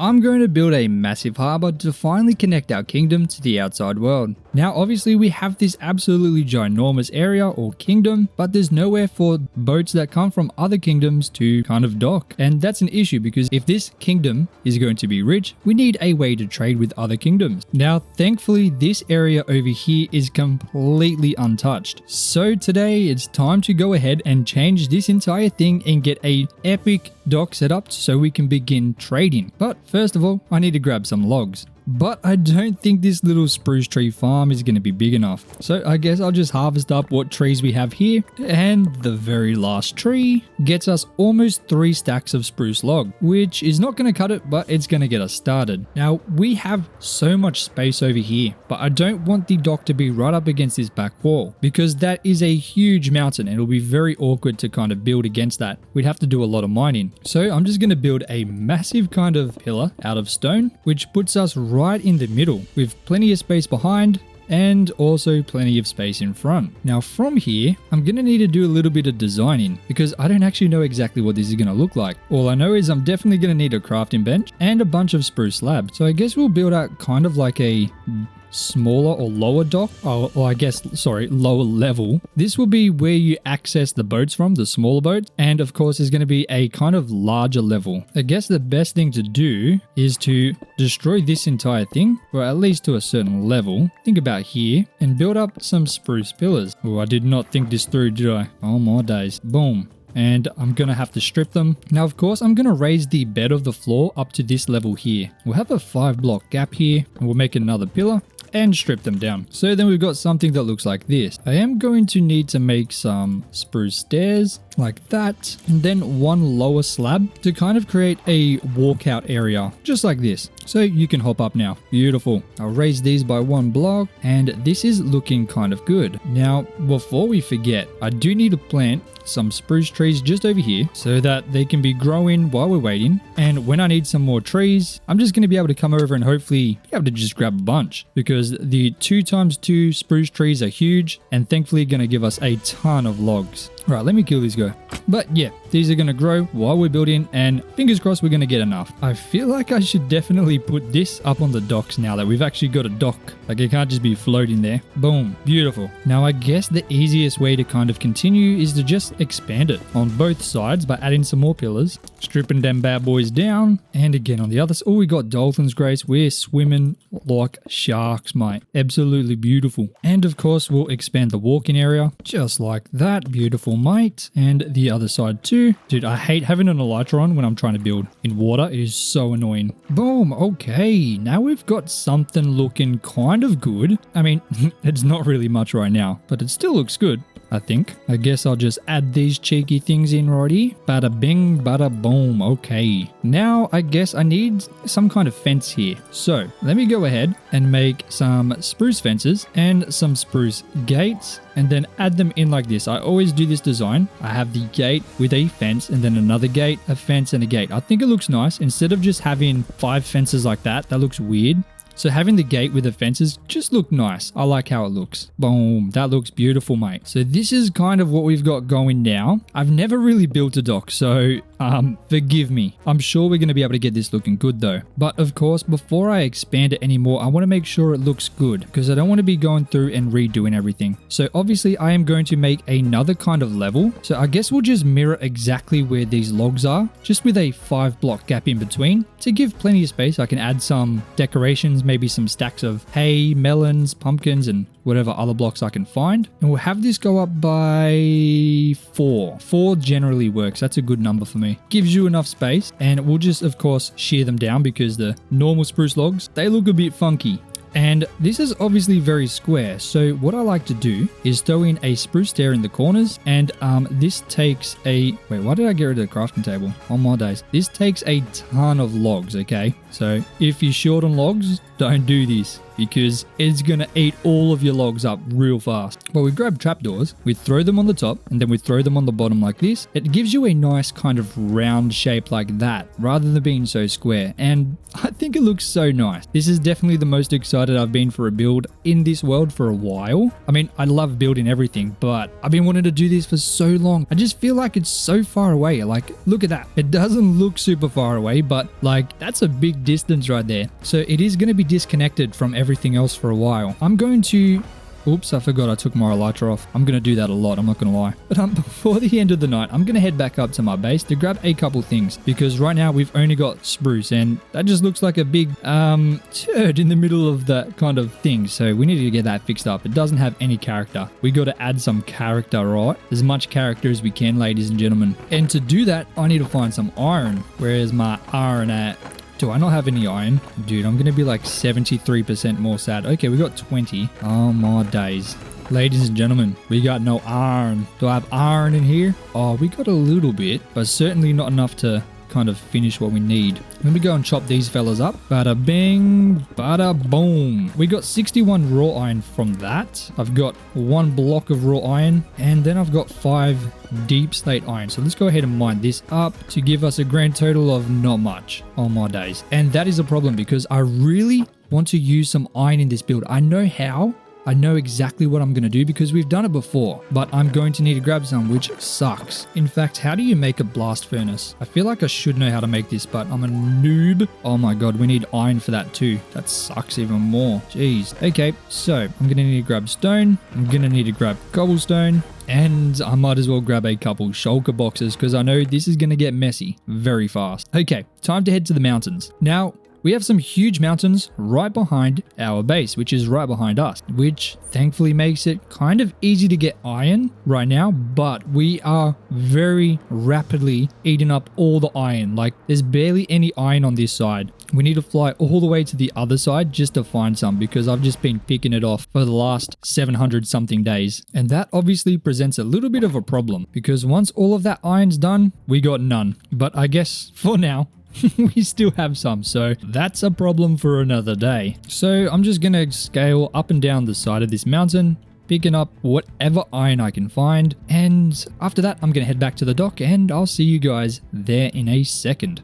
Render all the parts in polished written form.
I'm going to build a massive harbour to finally connect our kingdom to the outside world. Now obviously we have this absolutely ginormous area or kingdom, but there's nowhere for boats that come from other kingdoms to kind of dock. And that's an issue because if this kingdom is going to be rich, we need a way to trade with other kingdoms. Now thankfully this area over here is completely untouched. So today it's time to go ahead and change this entire thing and get a epic dock set up so we can begin trading. But first of all, I need to grab some logs. But I don't think this little spruce tree farm is going to be big enough. So I guess I'll just harvest up what trees we have here. And the very last tree gets us almost 3 stacks of spruce log, which is not going to cut it, but it's going to get us started. Now we have so much space over here, but I don't want the dock to be right up against this back wall because that is a huge mountain and it'll be very awkward to kind of build against that. We'd have to do a lot of mining. So I'm just going to build a massive kind of pillar out of stone, which puts us right in the middle with plenty of space behind and also plenty of space in front. Now from here, I'm going to need to do a little bit of designing because I don't actually know exactly what this is going to look like. All I know is I'm definitely going to need a crafting bench and a bunch of spruce slabs. So I guess we'll build out kind of like a smaller or lower dock, or I guess, sorry, lower level. This will be where you access the boats from, the smaller boats, and of course there's going to be a kind of larger level. I guess the best thing to do is to destroy this entire thing, or at least to a certain level. Think about here, and build up some spruce pillars. Oh, I did not think this through, did I? Oh my days. Boom. And I'm gonna have to strip them. Now of course I'm gonna raise the bed of the floor up to this level here. We'll have a 5-block gap here, and we'll make another pillar and strip them down. So then we've got something that looks like this. I am going to need to make some spruce stairs like that, and then one lower slab to kind of create a walkout area just like this. So you can hop up now. Beautiful. I'll raise these by 1 block and this is looking kind of good. Now before we forget, I do need to plant some spruce trees just over here so that they can be growing while we're waiting. And when I need some more trees, I'm just going to be able to come over and hopefully be able to just grab a bunch because the 2x2 spruce trees are huge and thankfully going to give us a ton of logs. All right, let me kill these guys. But yeah, these are going to grow while we're building and fingers crossed we're going to get enough. I feel like I should definitely put this up on the docks now that we've actually got a dock. Like it can't just be floating there. Boom, beautiful. Now I guess the easiest way to kind of continue is to just expand it on both sides by adding some more pillars, stripping them bad boys down. And again on the other side, oh, we got dolphins, Grace. We're swimming like sharks, mate. Absolutely beautiful. And of course we'll expand the walking area just like that. Beautiful, mate. And the other side too. Dude, I hate having an elytra on when I'm trying to build in water. It is so annoying. Boom. Okay, now we've got something looking kind of good. I mean, it's not really much right now, but it still looks good, I think. I guess I'll just add these cheeky things in already. Bada bing, bada boom. Okay. Now I guess I need some kind of fence here. So let me go ahead and make some spruce fences and some spruce gates and then add them in like this. I always do this design. I have the gate with a fence and then another gate, a fence and a gate. I think it looks nice. Instead of just having 5 fences like that, that looks weird. So having the gate with the fences just look nice. I like how it looks. Boom. That looks beautiful, mate. So this is kind of what we've got going now. I've never really built a dock, so forgive me. I'm sure we're going to be able to get this looking good though. But of course, before I expand it anymore, I want to make sure it looks good because I don't want to be going through and redoing everything. So obviously I am going to make another kind of level. So I guess we'll just mirror exactly where these logs are, just with a 5-block gap in between to give plenty of space. I can add some decorations, maybe some stacks of hay, melons, pumpkins, and whatever other blocks I can find. And we'll have this go up by 4. 4 generally works. That's a good number for me. Gives you enough space. And we'll just, of course, shear them down because the normal spruce logs, they look a bit funky. And this is obviously very square, so what I like to do is throw in a spruce stair in the corners, and this takes a... Wait, why did I get rid of the crafting table? Oh my days. This takes a ton of logs, okay? So if you're short on logs, don't do this. because it's gonna eat all of your logs up real fast. But we grab trapdoors, we throw them on the top, and then we throw them on the bottom like this. It gives you a nice kind of round shape like that, rather than being so square, and I think it looks so nice. This is definitely the most excited I've been for a build in this world for a while. I mean, I love building everything, but I've been wanting to do this for so long. I just feel like it's so far away. Like, look at that. It doesn't look super far away, but like, that's a big distance right there. So it is going to be disconnected from everything else for a while. I'm going to... Oops, I forgot I took my elytra off. I'm going to do that a lot, I'm not going to lie. But before the end of the night, I'm going to head back up to my base to grab a couple things, because right now we've only got spruce, and that just looks like a big turd in the middle of that kind of thing. So we need to get that fixed up. It doesn't have any character. We got to add some character, right? As much character as we can, ladies and gentlemen. And to do that, I need to find some iron. Where's my iron at? Do I not have any iron? Dude, I'm going to be like 73% more sad. Okay, we got 20. Oh my days. Ladies and gentlemen, we got no iron. Do I have iron in here? Oh, we got a little bit, but certainly not enough to kind of finish what we need. Let me go and chop these fellas up. Bada bing, bada boom. We got 61 raw iron from that. I've got 1 block of raw iron, and then I've got 5 deep slate iron. So let's go ahead and mine this up to give us a grand total of not much. Oh my days. And that is a problem, because I really want to use some iron in this build. I know how. I know exactly what I'm going to do because we've done it before, but I'm going to need to grab some, which sucks. In fact, how do you make a blast furnace? I feel like I should know how to make this, but I'm a noob. Oh my god, we need iron for that too. That sucks even more. Jeez. Okay, so I'm going to need to grab stone. I'm going to need to grab cobblestone. And I might as well grab a couple shulker boxes because I know this is going to get messy very fast. Okay, time to head to the mountains. Now, we have some huge mountains right behind our base, which is right behind us, which thankfully makes it kind of easy to get iron right now, but we are very rapidly eating up all the iron. Like, there's barely any iron on this side. We need to fly all the way to the other side just to find some, because I've just been picking it off for the last 700 something days. And that obviously presents a little bit of a problem, because once all of that iron's done, we got none. But I guess for now, we still have some, so that's a problem for another day. So I'm just gonna scale up and down the side of this mountain, picking up whatever iron I can find, and after that I'm gonna head back to the dock, and I'll see you guys there in a second.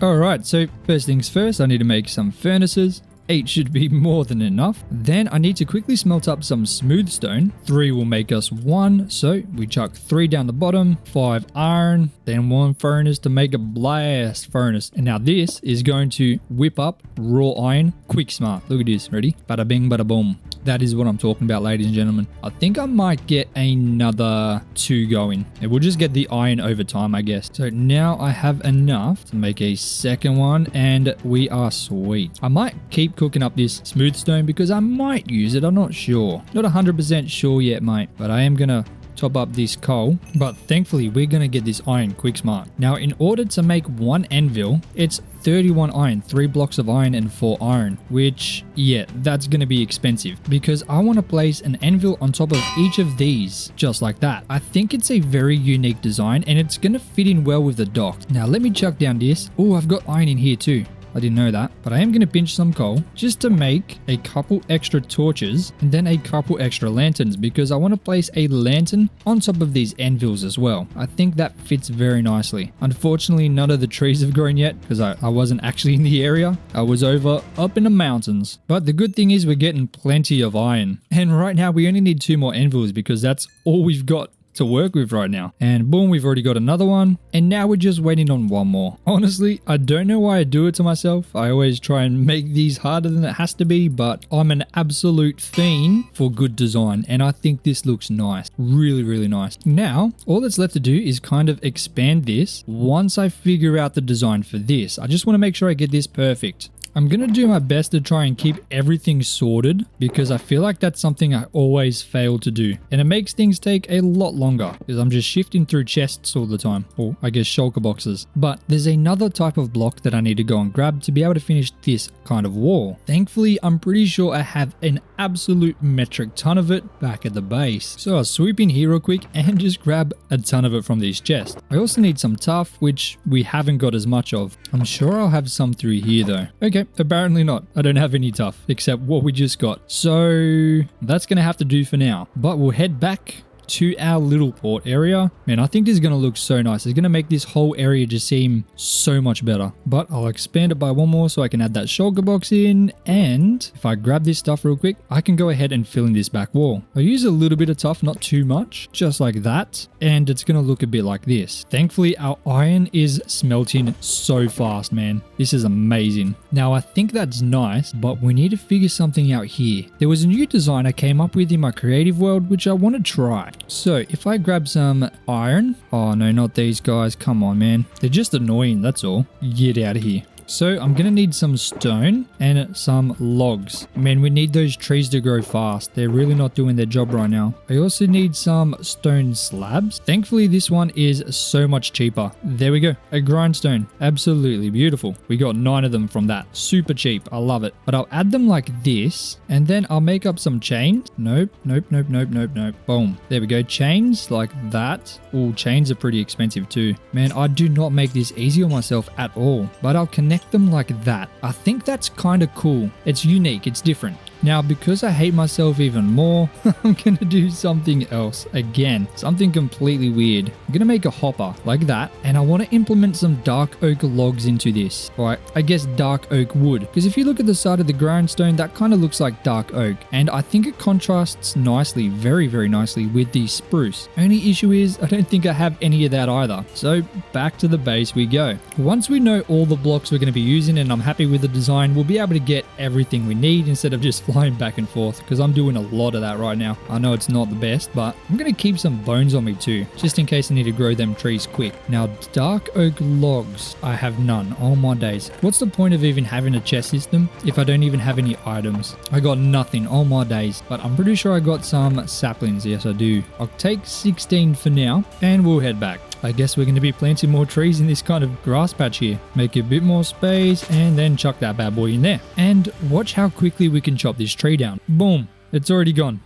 Alright, so first things first, I need to make some furnaces. 8 should be more than enough. Then I need to quickly smelt up some smooth stone. 3 will make us 1, so we chuck 3 down the bottom, 5 iron, then 1 furnace to make a blast furnace. And now this is going to whip up raw iron quick smart. Look at this, ready? Bada bing, bada boom. That is what I'm talking about, ladies and gentlemen. I think I might get another 2 going. And we'll just get the iron over time, I guess. So now I have enough to make a second one, and we are sweet. I might keep cooking up this smooth stone because I might use it. I'm not sure. Not 100% sure yet, mate. But I am going to top up this coal, but thankfully we're going to get this iron quick smart. Now, in order to make 1 anvil, it's 31 iron, 3 blocks of iron and 4 iron, which, yeah, that's going to be expensive because I want to place an anvil on top of each of these, just like that. I think it's a very unique design and it's going to fit in well with the dock. Now, let me chuck down this. Oh, I've got iron in here too. I didn't know that, but I am going to pinch some coal just to make a couple extra torches and then a couple extra lanterns because I want to place a lantern on top of these anvils as well. I think that fits very nicely. Unfortunately, none of the trees have grown yet because I wasn't actually in the area. I was up in the mountains. But the good thing is we're getting plenty of iron. And right now we only need 2 more anvils because that's all we've got to work with right now. And boom, we've already got another one. And now we're just waiting on 1 more. Honestly, I don't know why I do it to myself. I always try and make these harder than it has to be, but I'm an absolute fiend for good design. And I think this looks nice. Really, really nice. Now, all that's left to do is kind of expand this once I figure out the design for this. I just want to make sure I get this perfect. I'm going to do my best to try and keep everything sorted because I feel like that's something I always fail to do. And it makes things take a lot longer because I'm just shifting through chests all the time. Or I guess shulker boxes. But there's another type of block that I need to go and grab to be able to finish this kind of wall. Thankfully, I'm pretty sure I have an absolute metric ton of it back at the base. So I'll swoop in here real quick and just grab a ton of it from these chests. I also need some tough, which we haven't got as much of. I'm sure I'll have some through here though. Okay, apparently not. I don't have any tough except what we just got. So that's going to have to do for now. But we'll head back to our little port area. Man, I think this is going to look so nice. It's going to make this whole area just seem so much better. But I'll expand it by one more so I can add that shulker box in. And if I grab this stuff real quick, I can go ahead and fill in this back wall. I'll use a little bit of tough, not too much, just like that. And it's going to look a bit like this. Thankfully, our iron is smelting so fast, man. This is amazing. Now, I think that's nice, but we need to figure something out here. There was a new design I came up with in my creative world, which I want to try. So if I grab some iron, oh no, not these guys. Come on, man. They're just annoying. That's all. Get out of here. So I'm going to need some stone and some logs. Man, we need those trees to grow fast. They're really not doing their job right now. I also need some stone slabs. Thankfully, this one is so much cheaper. There we go. A grindstone. Absolutely beautiful. We got 9 of them from that. Super cheap. I love it. But I'll add them like this and then I'll make up some chains. Nope. Boom. There we go. Chains like that. Oh, chains are pretty expensive too. Man, I do not make this easy on myself at all. But I'll connect them like that. I think that's kind of cool. It's unique. It's different. Now, because I hate myself even more, I'm going to do something else again. Something completely weird. I'm going to make a hopper like that. And I want to implement some dark oak logs into this. Right, I guess dark oak wood. Because if you look at the side of the grindstone, that kind of looks like dark oak. And I think it contrasts nicely, very, very nicely with the spruce. Only issue is I don't think I have any of that either. So back to the base we go. Once we know all the blocks we're going to be using and I'm happy with the design, we'll be able to get everything we need instead of just flying back and forth because I'm doing a lot of that right now. I know it's not the best, but I'm going to keep some bones on me too, just in case I need to grow them trees quick. Now, dark oak logs, I have none. Oh my days. What's the point of even having a chest system if I don't even have any items? I got nothing. Oh my days. But I'm pretty sure I got some saplings. Yes, I do. I'll take 16 for now and we'll head back. I guess we're going to be planting more trees in this kind of grass patch here. Make a bit more space and then chuck that bad boy in there. And watch how quickly we can chop this tree down. Boom. It's already gone.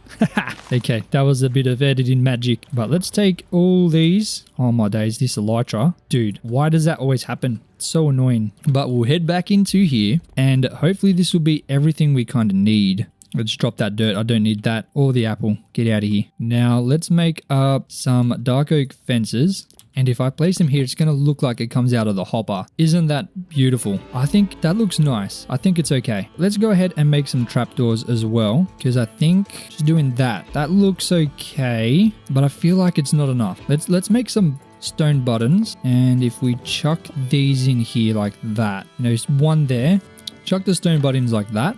Okay, that was a bit of editing magic. But let's take all these. Oh my days, this elytra. Dude, why does that always happen? It's so annoying. But we'll head back into here and hopefully this will be everything we kind of need. Let's drop that dirt. I don't need that. Or the apple. Get out of here. Now, let's make up some dark oak fences. And if I place them here, it's going to look like it comes out of the hopper. Isn't that beautiful? I think that looks nice. I think it's okay. Let's go ahead and make some trapdoors as well. Because I think just doing that looks okay. But I feel like it's not enough. Let's make some stone buttons. And if we chuck these in here like that. There's one there. Chuck the stone buttons like that.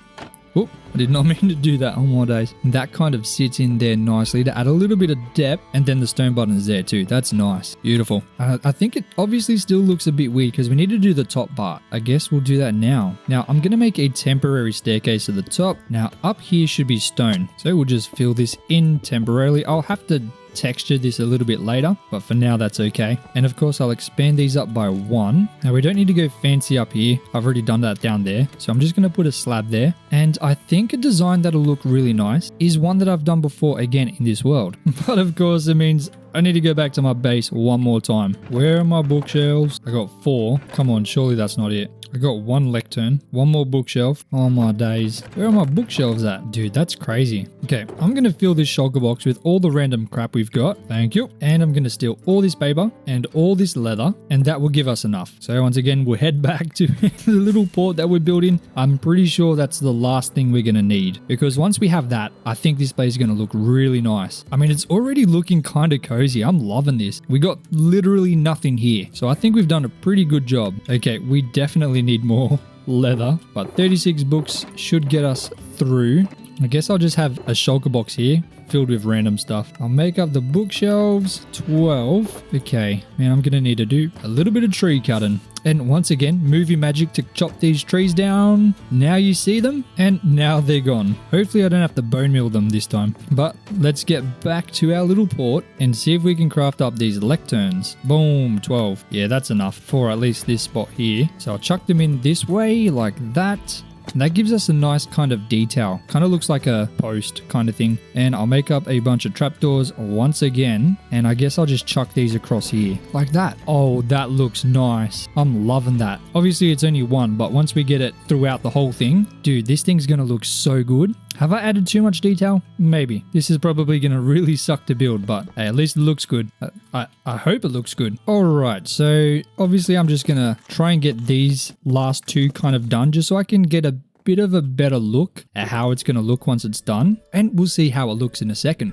Oop, I did not mean to do that. Oh my days. That kind of sits in there nicely to add a little bit of depth, and then the stone button is there too. That's nice. Beautiful. I think it obviously still looks a bit weird because we need to do the top part. I guess we'll do that now. Now I'm going to make a temporary staircase to the top. Now up here should be stone. So we'll just fill this in temporarily. I'll have to texture this a little bit later, but for now that's okay. And of course I'll expand these up by 1. Now we don't need to go fancy up here. I've already done that down there. So I'm just going to put a slab there. And I think a design that'll look really nice is one that I've done before again in this world. But of course it means I need to go back to my base one more time. Where are my bookshelves? I got 4. Come on, surely that's not it. I got 1 lectern, 1 more bookshelf. Oh my days. Where are my bookshelves at? Dude, that's crazy. Okay, I'm going to fill this shulker box with all the random crap we've got. Thank you. And I'm going to steal all this paper and all this leather, and that will give us enough. So once again, we'll head back to the little port that we're building. I'm pretty sure that's the last thing we're going to need, because once we have that, I think this place is going to look really nice. I mean, it's already looking kind of cozy. I'm loving this. We got literally nothing here. So I think we've done a pretty good job. Okay, we definitely need more leather, but 36 books should get us through. I guess I'll just have a shulker box here filled with random stuff. I'll make up the bookshelves. 12. Okay, man, I'm gonna need to do a little bit of tree cutting. And once again, movie magic to chop these trees down. Now you see them, and now they're gone. Hopefully I don't have to bone meal them this time. But let's get back to our little port and see if we can craft up these lecterns. Boom, 12. Yeah, that's enough for at least this spot here. So I'll chuck them in this way, like that. And that gives us a nice kind of detail. Kind of looks like a post kind of thing. And I'll make up a bunch of trapdoors once again. And I guess I'll just chuck these across here. Like that. Oh, that looks nice. I'm loving that. Obviously, it's only one. But once we get it throughout the whole thing, dude, this thing's going to look so good. Have I added too much detail? Maybe. This is probably going to really suck to build, but hey, at least it looks good. I hope it looks good. Alright, so obviously I'm just going to try and get these last two kind of done just so I can get a bit of a better look at how it's going to look once it's done. And we'll see how it looks in a second.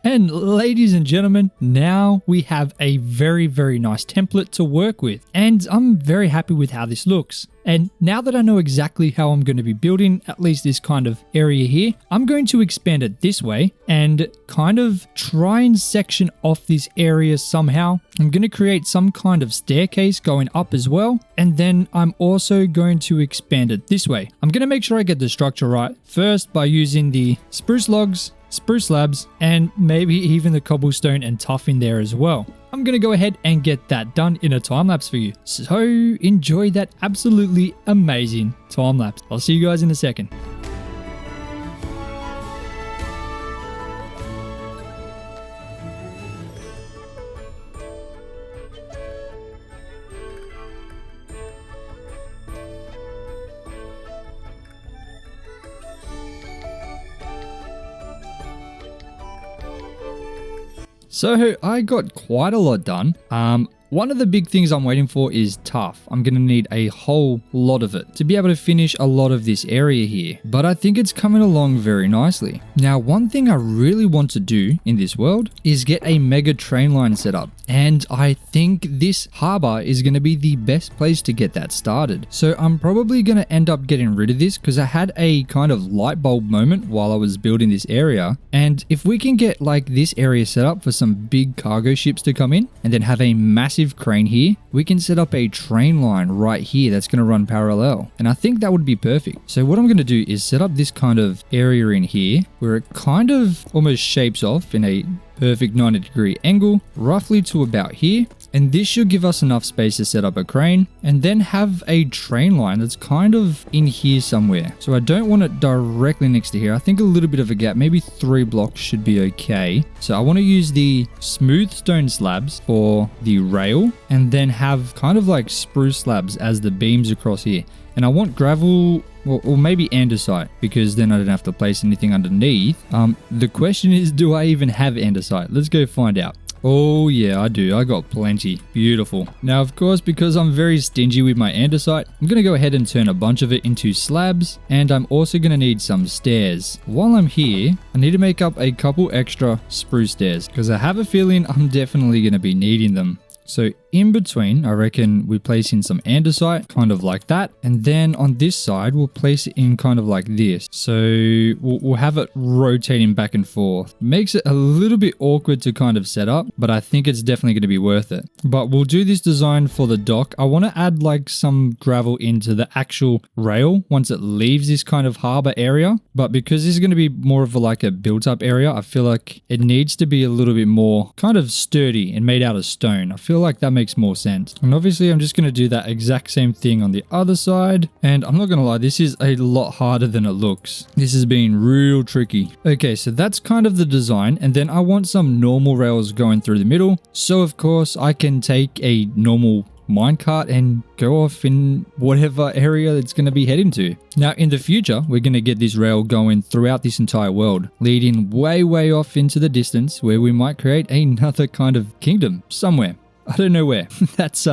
And ladies and gentlemen, now we have a very, very nice template to work with. And I'm very happy with how this looks. And now that I know exactly how I'm going to be building at least this kind of area here, I'm going to expand it this way and kind of try and section off this area somehow. I'm going to create some kind of staircase going up as well. And then I'm also going to expand it this way. I'm going to make sure I get the structure right first by using the spruce logs, spruce slabs, and maybe even the cobblestone and tuff in there as well. I'm going to go ahead and get that done in a time lapse for you. So enjoy that absolutely amazing time lapse. I'll see you guys in a second. So I got quite a lot done. One of the big things I'm waiting for is tuff. I'm going to need a whole lot of it to be able to finish a lot of this area here. But I think it's coming along very nicely. Now, one thing I really want to do in this world is get a mega train line set up. And I think this harbor is going to be the best place to get that started. So I'm probably going to end up getting rid of this because I had a kind of light bulb moment while I was building this area. And if we can get like this area set up for some big cargo ships to come in and then have a massive crane here, we can set up a train line right here that's going to run parallel. And I think that would be perfect. So what I'm going to do is set up this kind of area in here where it kind of almost shapes off in a perfect 90-degree angle, roughly to about here. And this should give us enough space to set up a crane and then have a train line that's kind of in here somewhere. So I don't want it directly next to here. I think a little bit of a gap, maybe 3 blocks should be okay. So I want to use the smooth stone slabs for the rail and then have kind of like spruce slabs as the beams across here. And I want gravel or maybe andesite because then I don't have to place anything underneath. The question is, do I even have andesite? Let's go find out. Oh yeah, I do. I got plenty. Beautiful. Now, of course, because I'm very stingy with my andesite, I'm going to go ahead and turn a bunch of it into slabs. And I'm also going to need some stairs. While I'm here, I need to make up a couple extra spruce stairs because I have a feeling I'm definitely going to be needing them. So in between, I reckon we place in some andesite, kind of like that. And then on this side, we'll place it in kind of like this. So we'll have it rotating back and forth. Makes it a little bit awkward to kind of set up, but I think it's definitely going to be worth it. But we'll do this design for the dock. I want to add like some gravel into the actual rail once it leaves this kind of harbor area. But because this is going to be more of like a built up area, I feel like it needs to be a little bit more kind of sturdy and made out of stone. I feel like that makes more sense. And obviously I'm just going to do that exact same thing on the other side. And I'm not going to lie, this is a lot harder than it looks. This has been real tricky. Okay, so that's kind of the design. And then I want some normal rails going through the middle. So of course I can take a normal minecart and go off in whatever area it's going to be heading to. Now in the future, we're going to get this rail going throughout this entire world, leading way off into the distance where we might create another kind of kingdom somewhere. I don't know where. That's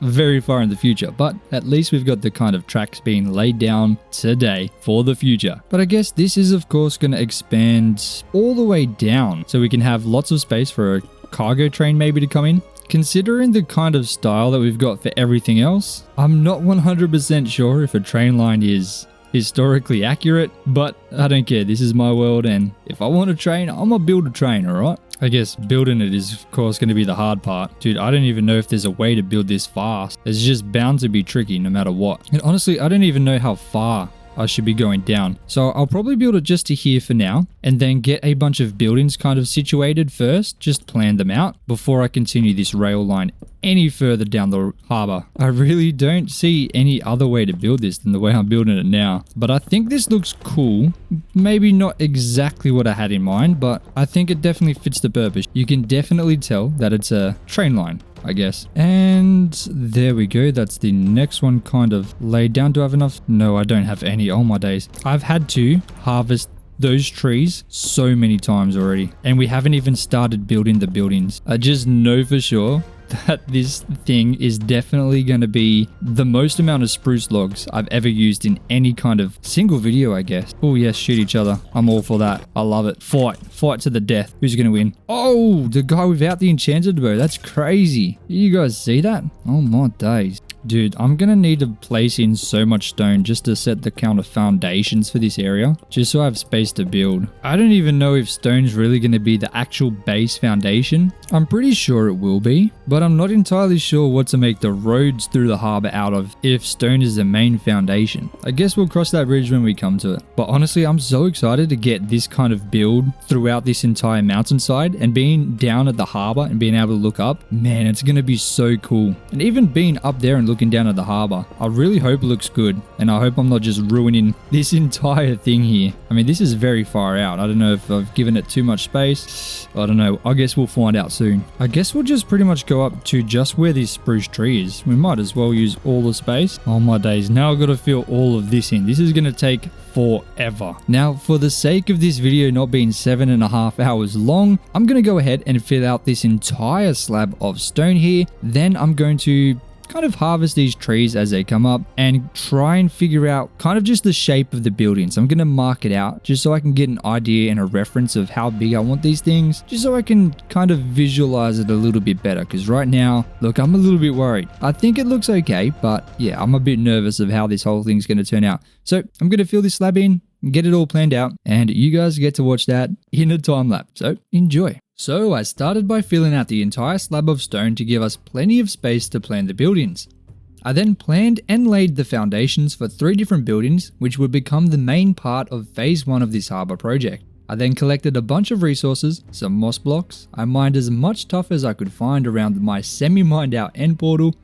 very far in the future, but at least we've got the kind of tracks being laid down today for the future. But I guess this is of course going to expand all the way down so we can have lots of space for a cargo train maybe to come in. considering the kind of style that we've got for everything else, I'm not 100% sure if a train line is historically accurate, but I don't care. This is my world, and if I want a train, I'm gonna build a train, alright? I guess building it is of course going to be the hard part. Dude, I don't even know if there's a way to build this fast. It's just bound to be tricky no matter what. And honestly, I don't even know how far I should be going down. So I'll probably build it just to here for now, and then get a bunch of buildings kind of situated first, just plan them out before I continue this rail line any further down the harbour. I really don't see any other way to build this than the way I'm building it now. But I think this looks cool. Maybe not exactly what I had in mind, but I think it definitely fits the purpose. You can definitely tell that it's a train line, I guess. And there we go. That's the next one kind of laid down. Do I have enough? No, I don't have any. Oh my days. I've had to harvest those trees so many times already, and we haven't even started building the buildings. I just know for sure that this thing is definitely going to be the most amount of spruce logs I've ever used in any kind of single video, I guess. Oh yes, shoot each other. I'm all for that. I love it. Fight to the death. Who's going to win? Oh, the guy without the enchanted bow. That's crazy. You guys see that? Oh my days. Dude, I'm gonna need to place in so much stone just to set the count of foundations for this area, just so I have space to build. I don't even know if stone's really gonna be the actual base foundation. I'm pretty sure it will be, but I'm not entirely sure what to make the roads through the harbour out of if stone is the main foundation. I guess we'll cross that bridge when we come to it. But honestly, I'm so excited to get this kind of build throughout this entire mountainside, and being down at the harbour and being able to look up, man, it's gonna be so cool. And even being up there and looking down at the harbour, I really hope it looks good, and I hope I'm not just ruining this entire thing here. I mean, this is very far out. I don't know if I've given it too much space. I don't know. I guess we'll find out soon. I guess we'll just pretty much go up to just where this spruce tree is. We might as well use all the space. Oh my days, now I've got to fill all of this in. This is going to take forever. Now, for the sake of this video not being 7.5 hours long, I'm going to go ahead and fill out this entire slab of stone here. Then I'm going to kind of harvest these trees as they come up and try and figure out kind of just the shape of the building. So I'm going to mark it out just so I can get an idea and a reference of how big I want these things, just so I can kind of visualize it a little bit better. Because right now, look, I'm a little bit worried. I think it looks okay, but yeah, I'm a bit nervous of how this whole thing's going to turn out. So I'm going to fill this slab in, get it all planned out, and you guys get to watch that in a time lapse. So enjoy. So I started by filling out the entire slab of stone to give us plenty of space to plan the buildings. I then planned and laid the foundations for 3 different buildings, which would become the main part of phase 1 of this harbour project. I then collected a bunch of resources, some moss blocks, I mined as much stuff as I could find around my semi-mined out end portal,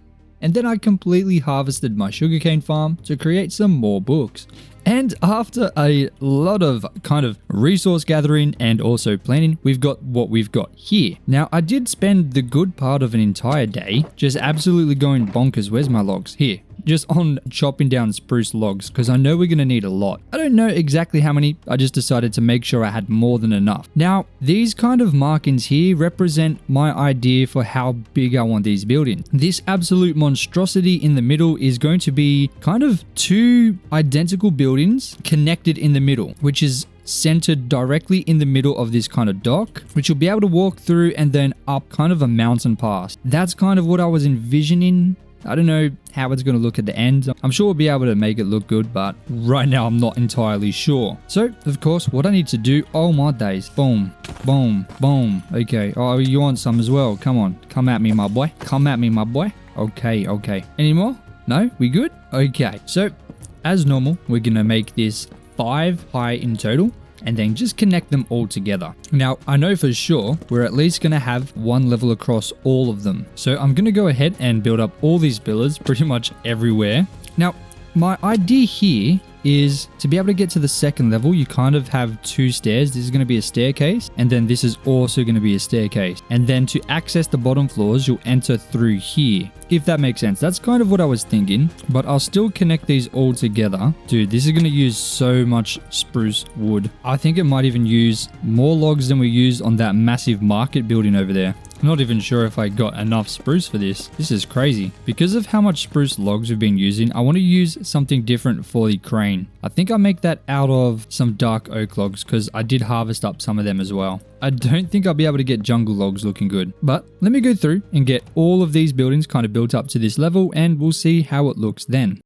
and then I completely harvested my sugarcane farm to create some more books. And after a lot of kind of resource gathering and also planning, we've got what we've got here. Now, I did spend the good part of an entire day just absolutely going bonkers. Where's my logs? Here. Just on chopping down spruce logs, because I know we're going to need a lot. I don't know exactly how many, I just decided to make sure I had more than enough. Now, these kind of markings here represent my idea for how big I want these buildings. This absolute monstrosity in the middle is going to be kind of 2 identical buildings connected in the middle, which is centered directly in the middle of this kind of dock, which you'll be able to walk through and then up kind of a mountain pass. That's kind of what I was envisioning. I don't know how it's going to look at the end. I'm sure we'll be able to make it look good, but right now I'm not entirely sure. So, of course, what I need to do, oh my days, boom, boom, boom. Okay, oh, you want some as well? Come on, come at me, my boy. Come at me, my boy. Okay, okay. Any more? No? We good? Okay, so as normal, we're going to make this 5 high in total, and then just connect them all together. Now, I know for sure we're at least going to have 1 level across all of them. So I'm going to go ahead and build up all these pillars pretty much everywhere. Now, my idea here is to be able to get to the 2nd level, you kind of have 2 stairs. This is going to be a staircase, and then this is also going to be a staircase. And then to access the bottom floors, you'll enter through here, if that makes sense. That's kind of what I was thinking, but I'll still connect these all together. Dude, this is going to use so much spruce wood. I think it might even use more logs than we used on that massive market building over there. Not even sure if I got enough spruce for this. This is crazy. Because of how much spruce logs we've been using, I want to use something different for the crane. I think I'll make that out of some dark oak logs because I did harvest up some of them as well. I don't think I'll be able to get jungle logs looking good, but let me go through and get all of these buildings kind of built up to this level and we'll see how it looks then.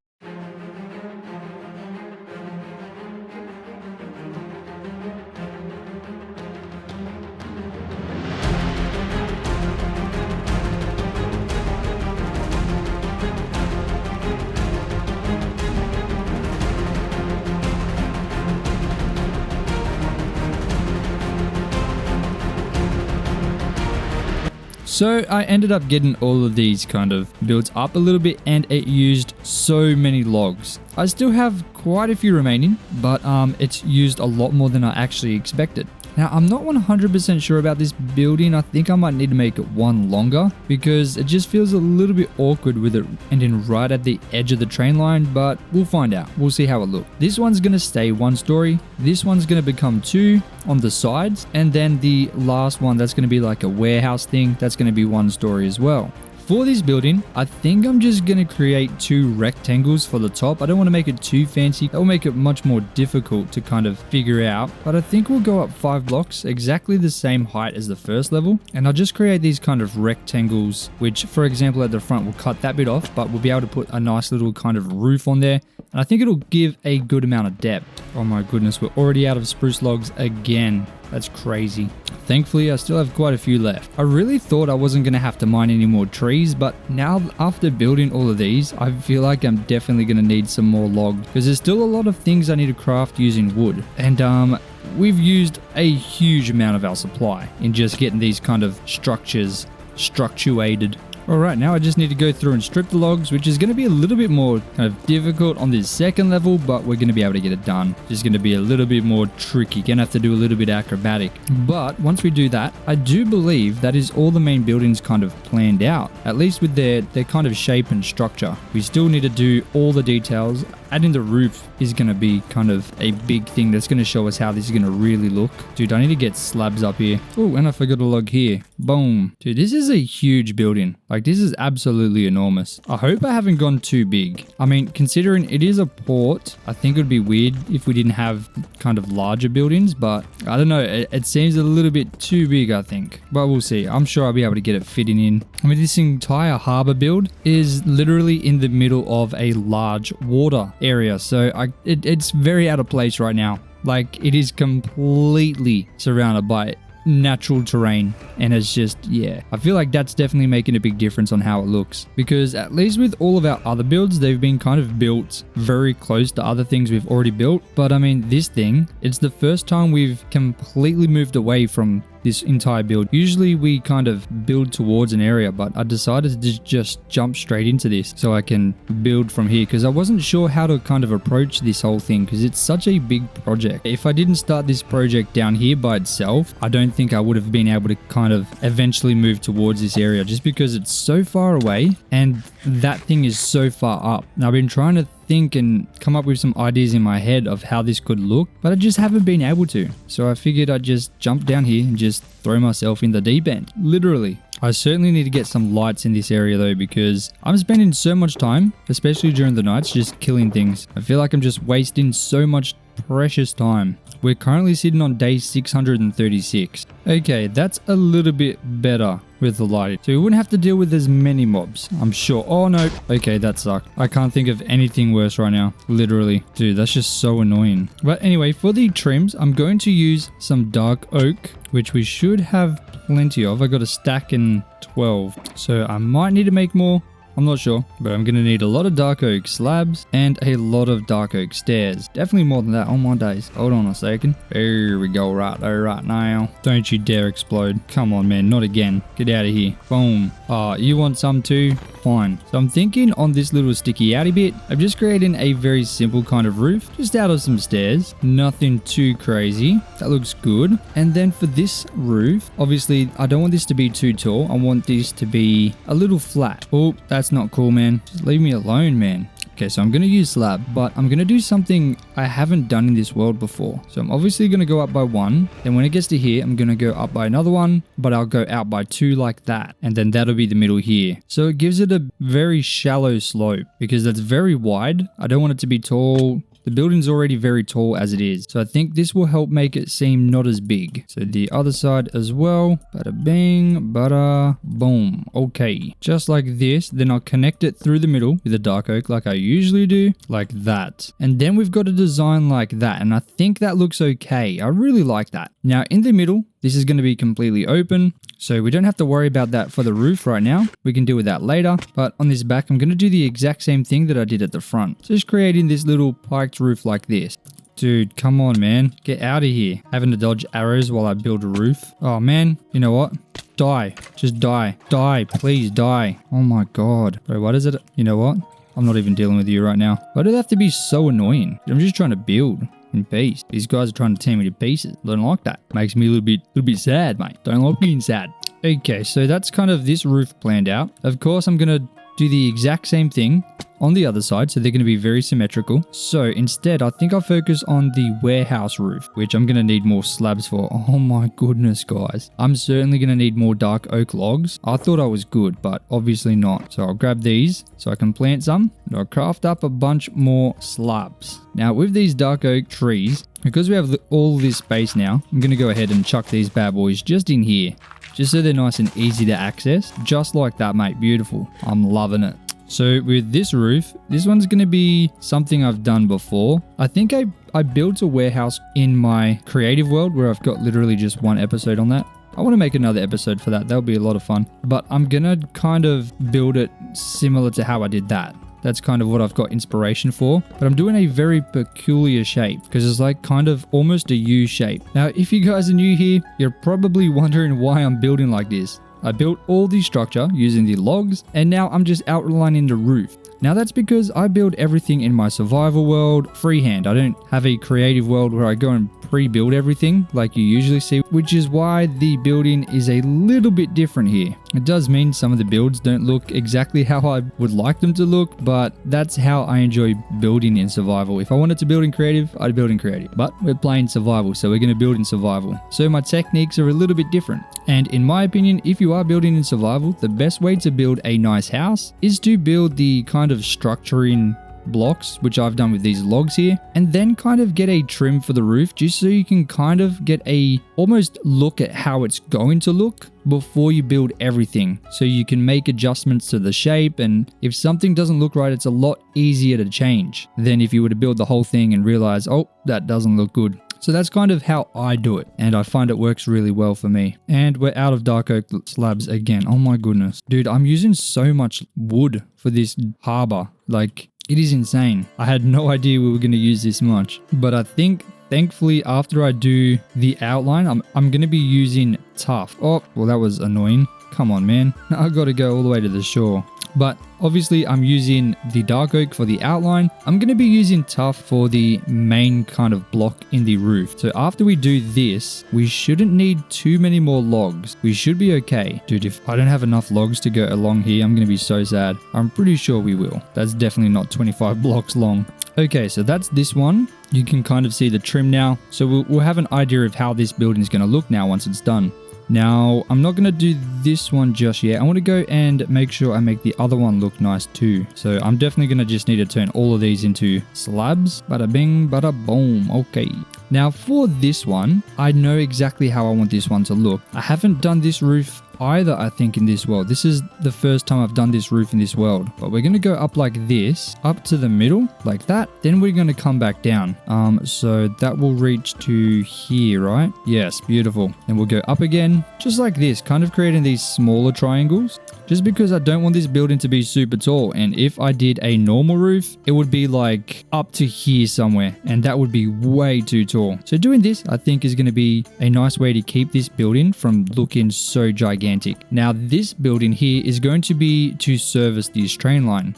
So I ended up getting all of these kind of built up a little bit and it used so many logs. I still have quite a few remaining, but it's used a lot more than I actually expected. Now, I'm not 100% sure about this building. I think I might need to make it one longer because it just feels a little bit awkward with it ending right at the edge of the train line, but we'll find out. We'll see how it looks. This one's going to stay one story. This one's going to become two on the sides. And then the last one, that's going to be like a warehouse thing. That's going to be one story as well. For this building, I think I'm just going to create two rectangles for the top. I don't want to make it too fancy. That will make it much more difficult to kind of figure out. But I think we'll go up 5 blocks, exactly the same height as the first level. And I'll just create these kind of rectangles, which for example at the front, we'll cut that bit off, but we'll be able to put a nice little kind of roof on there. And I think it'll give a good amount of depth. Oh my goodness, we're already out of spruce logs again. That's crazy. Thankfully, I still have quite a few left. I really thought I wasn't going to have to mine any more trees, but now after building all of these, I feel like I'm definitely going to need some more logs because there's still a lot of things I need to craft using wood. And we've used a huge amount of our supply in just getting these kind of structures structuated. Alright, now I just need to go through and strip the logs, which is going to be a little bit more kind of difficult on this second level, but we're going to be able to get it done. Just going to be a little bit more tricky. Going to have to do a little bit acrobatic. But once we do that, I do believe that is all the main buildings kind of planned out, at least with their kind of shape and structure. We still need to do all the details. Adding the roof is going to be kind of a big thing that's going to show us how this is going to really look. Dude, I need to get slabs up here. Oh, and I forgot a log here. Boom. Dude, this is a huge building. Like, this is absolutely enormous. I hope I haven't gone too big. I mean, considering it is a port, I think it would be weird if we didn't have kind of larger buildings, but I don't know. It seems a little bit too big, I think. But we'll see. I'm sure I'll be able to get it fitting in. I mean, this entire harbor build is literally in the middle of a large water area, so it's very out of place right now. Like, it is completely surrounded by natural terrain, and it's just, yeah, I feel like that's definitely making a big difference on how it looks, because at least with all of our other builds, they've been kind of built very close to other things we've already built. But I mean, this thing, it's the first time we've completely moved away from this entire build. Usually we kind of build towards an area, but I decided to just jump straight into this so I can build from here, because I wasn't sure how to kind of approach this whole thing because it's such a big project. If I didn't start this project down here by itself, I don't think I would have been able to kind of eventually move towards this area, just because it's so far away and that thing is so far up. Now, I've been trying to think and come up with some ideas in my head of how this could look, but I just haven't been able to. So I figured I'd just jump down here and just throw myself in the deep end, literally. I certainly need to get some lights in this area though, because I'm spending so much time, especially during the nights, just killing things. I feel like I'm just wasting so much precious time. We're currently sitting on day 636. Okay, that's a little bit better with the lighting, so we wouldn't have to deal with as many mobs, I'm sure. Oh no, okay, that sucked. I can't think of anything worse right now, literally. Dude, that's just so annoying. But anyway, for the trims, I'm going to use some dark oak, which we should have plenty of. I got a stack in 12, so I might need to make more. I'm not sure, but I'm going to need a lot of dark oak slabs and a lot of dark oak stairs. Definitely more than that on my days. Hold on a second. There we go, right there, right now. Don't you dare explode. Come on, man, not again. Get out of here. Boom. You want some too? Fine. So I'm thinking on this little sticky outy bit, I'm just creating a very simple kind of roof, just out of some stairs. Nothing too crazy. That looks good. And then for this roof, obviously, I don't want this to be too tall. I want this to be a little flat. Oh, that's not cool, man. Just leave me alone, man. Okay, so I'm going to use slab, but I'm going to do something I haven't done in this world before. So I'm obviously going to go up by 1. Then when it gets to here, I'm going to go up by another 1, but I'll go out by 2 like that. And then that'll be the middle here. So it gives it a very shallow slope because that's very wide. I don't want it to be tall. The building's already very tall as it is. So I think this will help make it seem not as big. So the other side as well. Bada bing, bada boom. Okay. Just like this. Then I'll connect it through the middle with a dark oak like I usually do. Like that. And then we've got a design like that. And I think that looks okay. I really like that. Now in the middle, this is going to be completely open. So we don't have to worry about that for the roof right now. We can deal with that later. But on this back, I'm going to do the exact same thing that I did at the front. Just creating this little piked roof like this. Dude, come on, man. Get out of here. Having to dodge arrows while I build a roof. Oh, man. You know what? Die. Just die. Die. Please die. Oh, my God. Bro, what is it? You know what? I'm not even dealing with you right now. Why do they have to be so annoying? I'm just trying to build in peace. These guys are trying to tear me to pieces. I don't like that. Makes me a little bit sad, mate. Don't like being sad. Okay, so that's kind of this roof planned out. Of course, I'm going to do the exact same thing on the other side, so they're going to be very symmetrical. So instead, I think I'll focus on the warehouse roof, which I'm going to need more slabs for. Oh my goodness, guys. I'm certainly going to need more dark oak logs. I thought I was good, but obviously not. So I'll grab these so I can plant some, and I'll craft up a bunch more slabs. Now with these dark oak trees, because we have all this space now, I'm going to go ahead and chuck these bad boys just in here, just so they're nice and easy to access. Just like that, mate. Beautiful. I'm loving it. So with this roof, this one's going to be something I've done before. I think I built a warehouse in my creative world where I've got literally just one episode on that. I want to make another episode for that. That'll be a lot of fun. But I'm going to kind of build it similar to how I did that. That's kind of what I've got inspiration for. But I'm doing a very peculiar shape because it's like kind of almost a U shape. Now, if you guys are new here, you're probably wondering why I'm building like this. I built all the structure using the logs, and now I'm just outlining the roof. Now that's because I build everything in my survival world freehand. I don't have a creative world where I go and pre-build everything like you usually see, which is why the building is a little bit different here. It does mean some of the builds don't look exactly how I would like them to look, but that's how I enjoy building in survival. If I wanted to build in creative, I'd build in creative, but we're playing survival, so we're going to build in survival. So my techniques are a little bit different. And in my opinion, if you are building in survival, the best way to build a nice house is to build the kind of structuring blocks, which I've done with these logs here, and then kind of get a trim for the roof just so you can kind of get a almost look at how it's going to look before you build everything, so you can make adjustments to the shape. And if something doesn't look right, it's a lot easier to change than if you were to build the whole thing and realize, oh, that doesn't look good. So that's kind of how I do it, and I find it works really well for me. And we're out of dark oak slabs again. Oh my goodness. Dude, I'm using so much wood for this harbor. Like, it is insane. I had no idea we were going to use this much. But I think, thankfully, after I do the outline, I'm going to be using tough. Oh, well, that was annoying. Come on, man. I got to go all the way to the shore. But obviously I'm using the dark oak for the outline. I'm going to be using tough for the main kind of block in the roof. So after we do this, we shouldn't need too many more logs. We should be okay. Dude, if I don't have enough logs to go along here, I'm going to be so sad. I'm pretty sure we will. That's definitely not 25 blocks long. Okay, so that's this one. You can kind of see the trim now. So we'll have an idea of how this building is going to look now once it's done. Now, I'm not going to do this one just yet. I want to go and make sure I make the other one look nice too. So I'm definitely going to just need to turn all of these into slabs. Bada bing, bada boom. Okay. Now for this one, I know exactly how I want this one to look. I haven't done this roof either, I think, in this world. This is the first time I've done this roof in this world. But we're going to go up like this, up to the middle, like that. Then we're going to come back down. So that will reach to here, right? Yes, beautiful. Then we'll go up again, just like this, kind of creating these smaller triangles. Just because I don't want this building to be super tall. And if I did a normal roof, it would be like up to here somewhere. And that would be way too tall. So doing this, I think, is going to be a nice way to keep this building from looking so gigantic. Now, this building here is going to be to service this train line.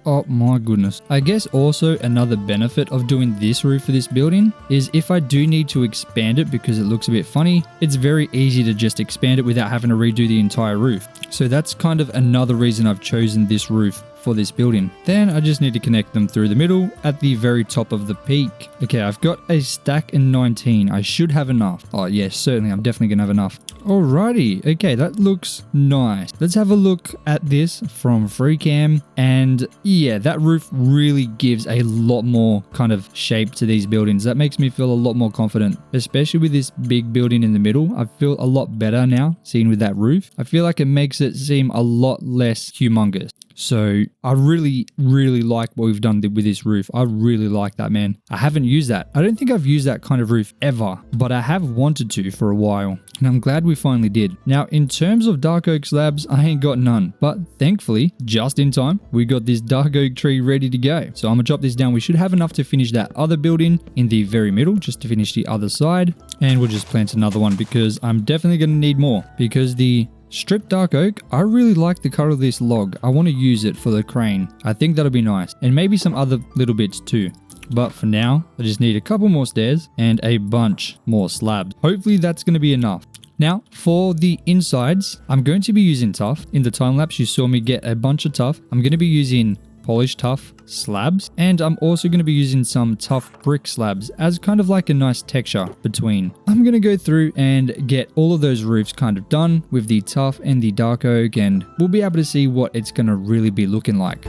Oh my goodness. I guess also another benefit of doing this roof for this building is if I do need to expand it because it looks a bit funny, it's very easy to just expand it without having to redo the entire roof. So that's kind of another reason I've chosen this roof for this building. Then I just need to connect them through the middle at the very top of the peak. Okay, I've got a stack in 19. I should have enough. Oh yes, certainly. I'm definitely gonna have enough. Alrighty. Okay, that looks nice. Let's have a look at this from free cam. And yeah, that roof really gives a lot more kind of shape to these buildings. That makes me feel a lot more confident, especially with this big building in the middle. I feel a lot better now seeing with that roof. I feel like it makes it seem a lot less humongous. So I really like what we've done with this roof. I really like that, man. I haven't used that. I don't think I've used that kind of roof ever, but I have wanted to for a while, and I'm glad we finally did. Now, in terms of dark oak slabs, I ain't got none, but thankfully, just in time, we got this dark oak tree ready to go. So I'm gonna chop this down. We should have enough to finish that other building in the very middle, just to finish the other side, and we'll just plant another one because I'm definitely gonna need more, because the stripped dark oak, I really like the color of this log. I want to use it for the crane. I think that'll be nice. And maybe some other little bits too. But for now, I just need a couple more stairs and a bunch more slabs. Hopefully that's going to be enough. Now, for the insides, I'm going to be using tuff. In the time lapse, you saw me get a bunch of tuff. I'm going to be using polished tuff slabs, and I'm also going to be using some tough brick slabs as kind of like a nice texture between. I'm going to go through and get all of those roofs kind of done with the tough and the dark oak, and we'll be able to see what it's going to really be looking like.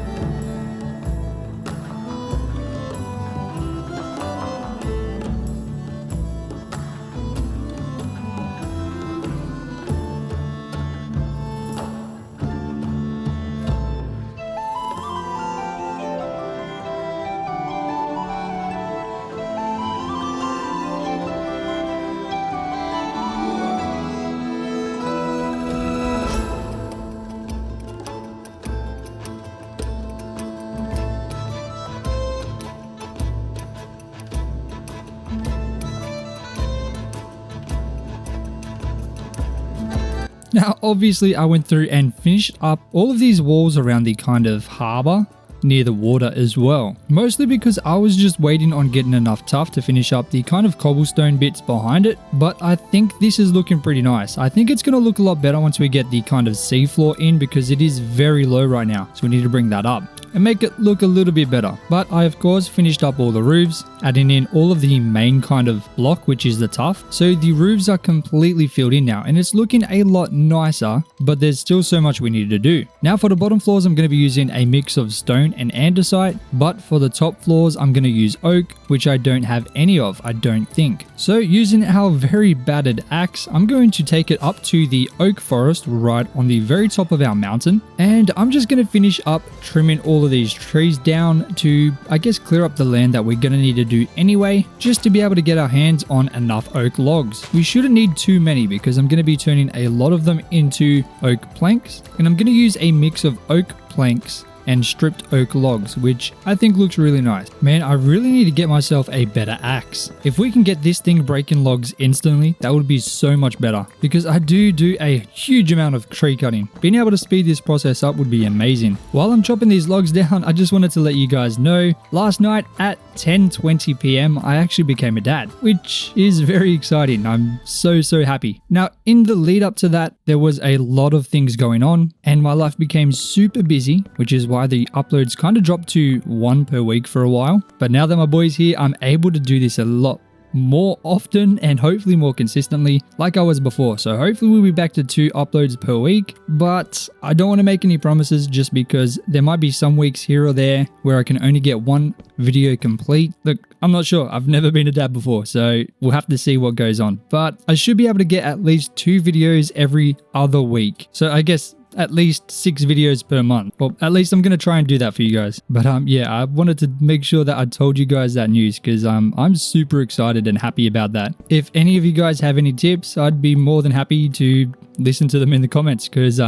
Now, obviously, I went through and finished up all of these walls around the kind of harbour near the water as well. Mostly because I was just waiting on getting enough tuff to finish up the kind of cobblestone bits behind it. But I think this is looking pretty nice. I think it's going to look a lot better once we get the kind of seafloor in, because it is very low right now. So we need to bring that up and make it look a little bit better. But I of course finished up all the roofs, adding in all of the main kind of block, which is the tuff. So the roofs are completely filled in now, and it's looking a lot nicer, but there's still so much we need to do. Now for the bottom floors, I'm going to be using a mix of stone and andesite, but for the top floors, I'm going to use oak, which I don't have any of, I don't think. So using our very battered axe, I'm going to take it up to the oak forest right on the very top of our mountain, and I'm just going to finish up trimming all of these trees down to, I guess, clear up the land that we're going to need to do anyway, just to be able to get our hands on enough oak logs. We shouldn't need too many because I'm going to be turning a lot of them into oak planks, and I'm going to use a mix of oak planks and stripped oak logs, which I think looks really nice. Man, I really need to get myself a better axe. If we can get this thing breaking logs instantly, that would be so much better, because I do a huge amount of tree cutting. Being able to speed this process up would be amazing. While I'm chopping these logs down, I just wanted to let you guys know, last night at 10:20 p.m, I actually became a dad, which is very exciting. I'm so happy. Now, in the lead up to that, there was a lot of things going on, and my life became super busy, which is why the uploads kind of dropped to 1 per week for a while. But now that my boy's here, I'm able to do this a lot more often and hopefully more consistently like I was before. So hopefully we'll be back to 2 uploads per week, but I don't want to make any promises just because there might be some weeks here or there where I can only get 1 video complete. Look, I'm not sure. I've never been a dad before, so we'll have to see what goes on. But I should be able to get at least 2 videos every other week. So I guess at least 6 videos per month. Well, at least I'm going to try and do that for you guys. But yeah, I wanted to make sure that I told you guys that news because I'm super excited and happy about that. If any of you guys have any tips, I'd be more than happy to listen to them in the comments because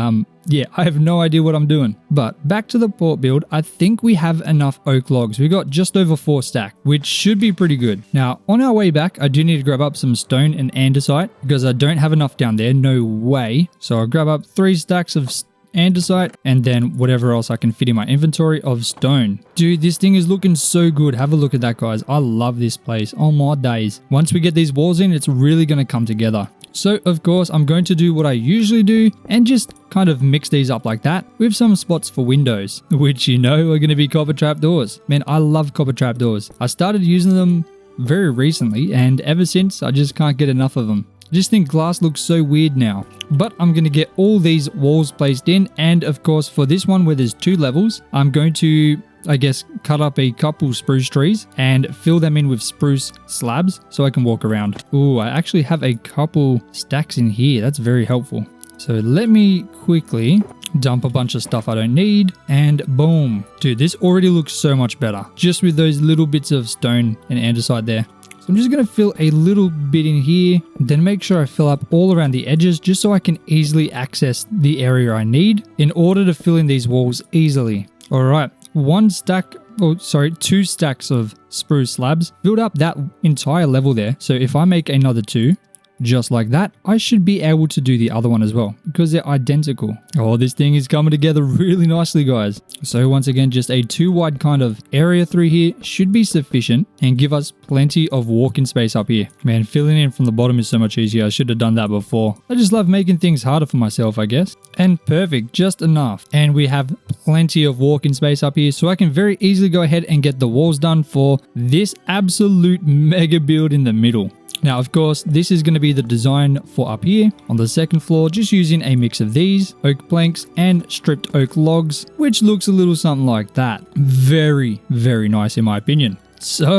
yeah, I have no idea what I'm doing. But back to the port build, I think we have enough oak logs. We got just over 4 stack, which should be pretty good. Now, on our way back, I do need to grab up some stone and andesite because I don't have enough down there, no way. So I'll grab up 3 stacks of andesite, and then whatever else I can fit in my inventory of stone. Dude, this thing is looking so good. Have a look at that, guys. I love this place. Oh my days. Once we get these walls in, it's really going to come together. So of course I'm going to do what I usually do and just kind of mix these up like that with some spots for windows, which you know are going to be copper trapdoors. Man, I love copper trapdoors. I started using them very recently and ever since I just can't get enough of them. I just think glass looks so weird now. But I'm going to get all these walls placed in, and of course for this one where there's 2 levels, I'm going to, I guess, cut up a couple spruce trees and fill them in with spruce slabs so I can walk around. Ooh, I actually have a couple stacks in here. That's very helpful. So let me quickly dump a bunch of stuff I don't need, and boom. Dude, this already looks so much better just with those little bits of stone and andesite there. I'm just going to fill a little bit in here, then make sure I fill up all around the edges just so I can easily access the area I need in order to fill in these walls easily. All right, 2 stacks of spruce slabs filled up that entire level there. So if I make another 2, just like that, I should be able to do the other one as well because they're identical. Oh, this thing is coming together really nicely, guys. So once again, just a 2 wide kind of area through here should be sufficient and give us plenty of walking space up here. Man, filling in from the bottom is so much easier. I should have done that before. I just love making things harder for myself, I guess. And perfect, just enough. And we have plenty of walking space up here, so I can very easily go ahead and get the walls done for this absolute mega build in the middle. Now, of course, this is going to be the design for up here on the second floor, just using a mix of these oak planks and stripped oak logs, which looks a little something like that. Very, very nice in my opinion. So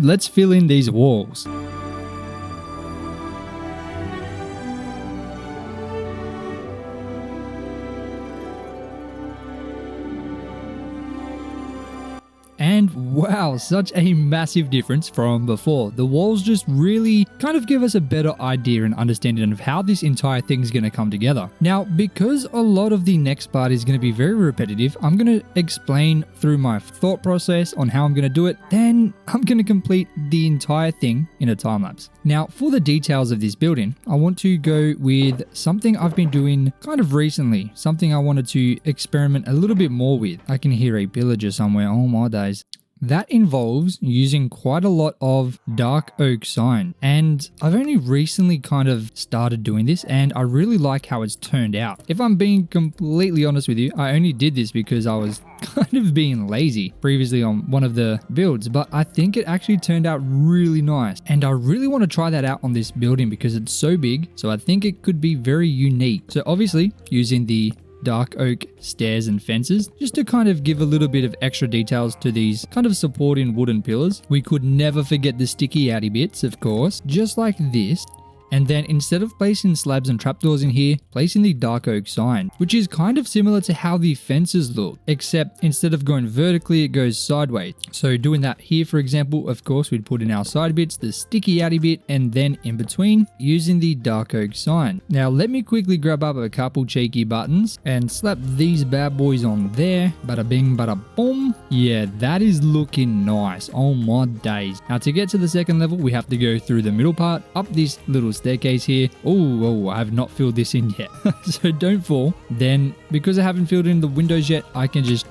let's fill in these walls. And wow, such a massive difference from before. The walls just really kind of give us a better idea and understanding of how this entire thing is going to come together. Now, because a lot of the next part is going to be very repetitive, I'm going to explain through my thought process on how I'm going to do it. Then I'm going to complete the entire thing in a time lapse. Now, for the details of this building, I want to go with something I've been doing kind of recently, something I wanted to experiment a little bit more with. I can hear a villager somewhere. Oh my days. That involves using quite a lot of dark oak sign, and I've only recently kind of started doing this and I really like how it's turned out. If I'm being completely honest with you, I only did this because I was kind of being lazy previously on one of the builds, but I think it actually turned out really nice and I really want to try that out on this building because it's so big, so I think it could be very unique. So obviously using the dark oak stairs and fences just to kind of give a little bit of extra details to these kind of supporting wooden pillars. We could never forget the sticky outy bits, of course, just like this. And then instead of placing slabs and trapdoors in here, placing the dark oak sign, which is kind of similar to how the fences look, except instead of going vertically, it goes sideways. So doing that here, for example, of course, we'd put in our side bits, the sticky outy bit, and then in between, using the dark oak sign. Now, let me quickly grab up a couple cheeky buttons and slap these bad boys on there. Bada bing, bada boom. Yeah, that is looking nice. Oh my days. Now, to get to the second level, we have to go through the middle part, up this little staircase here. Oh, I have not filled this in yet. So don't fall. Then, because I haven't filled in the windows yet, I can just...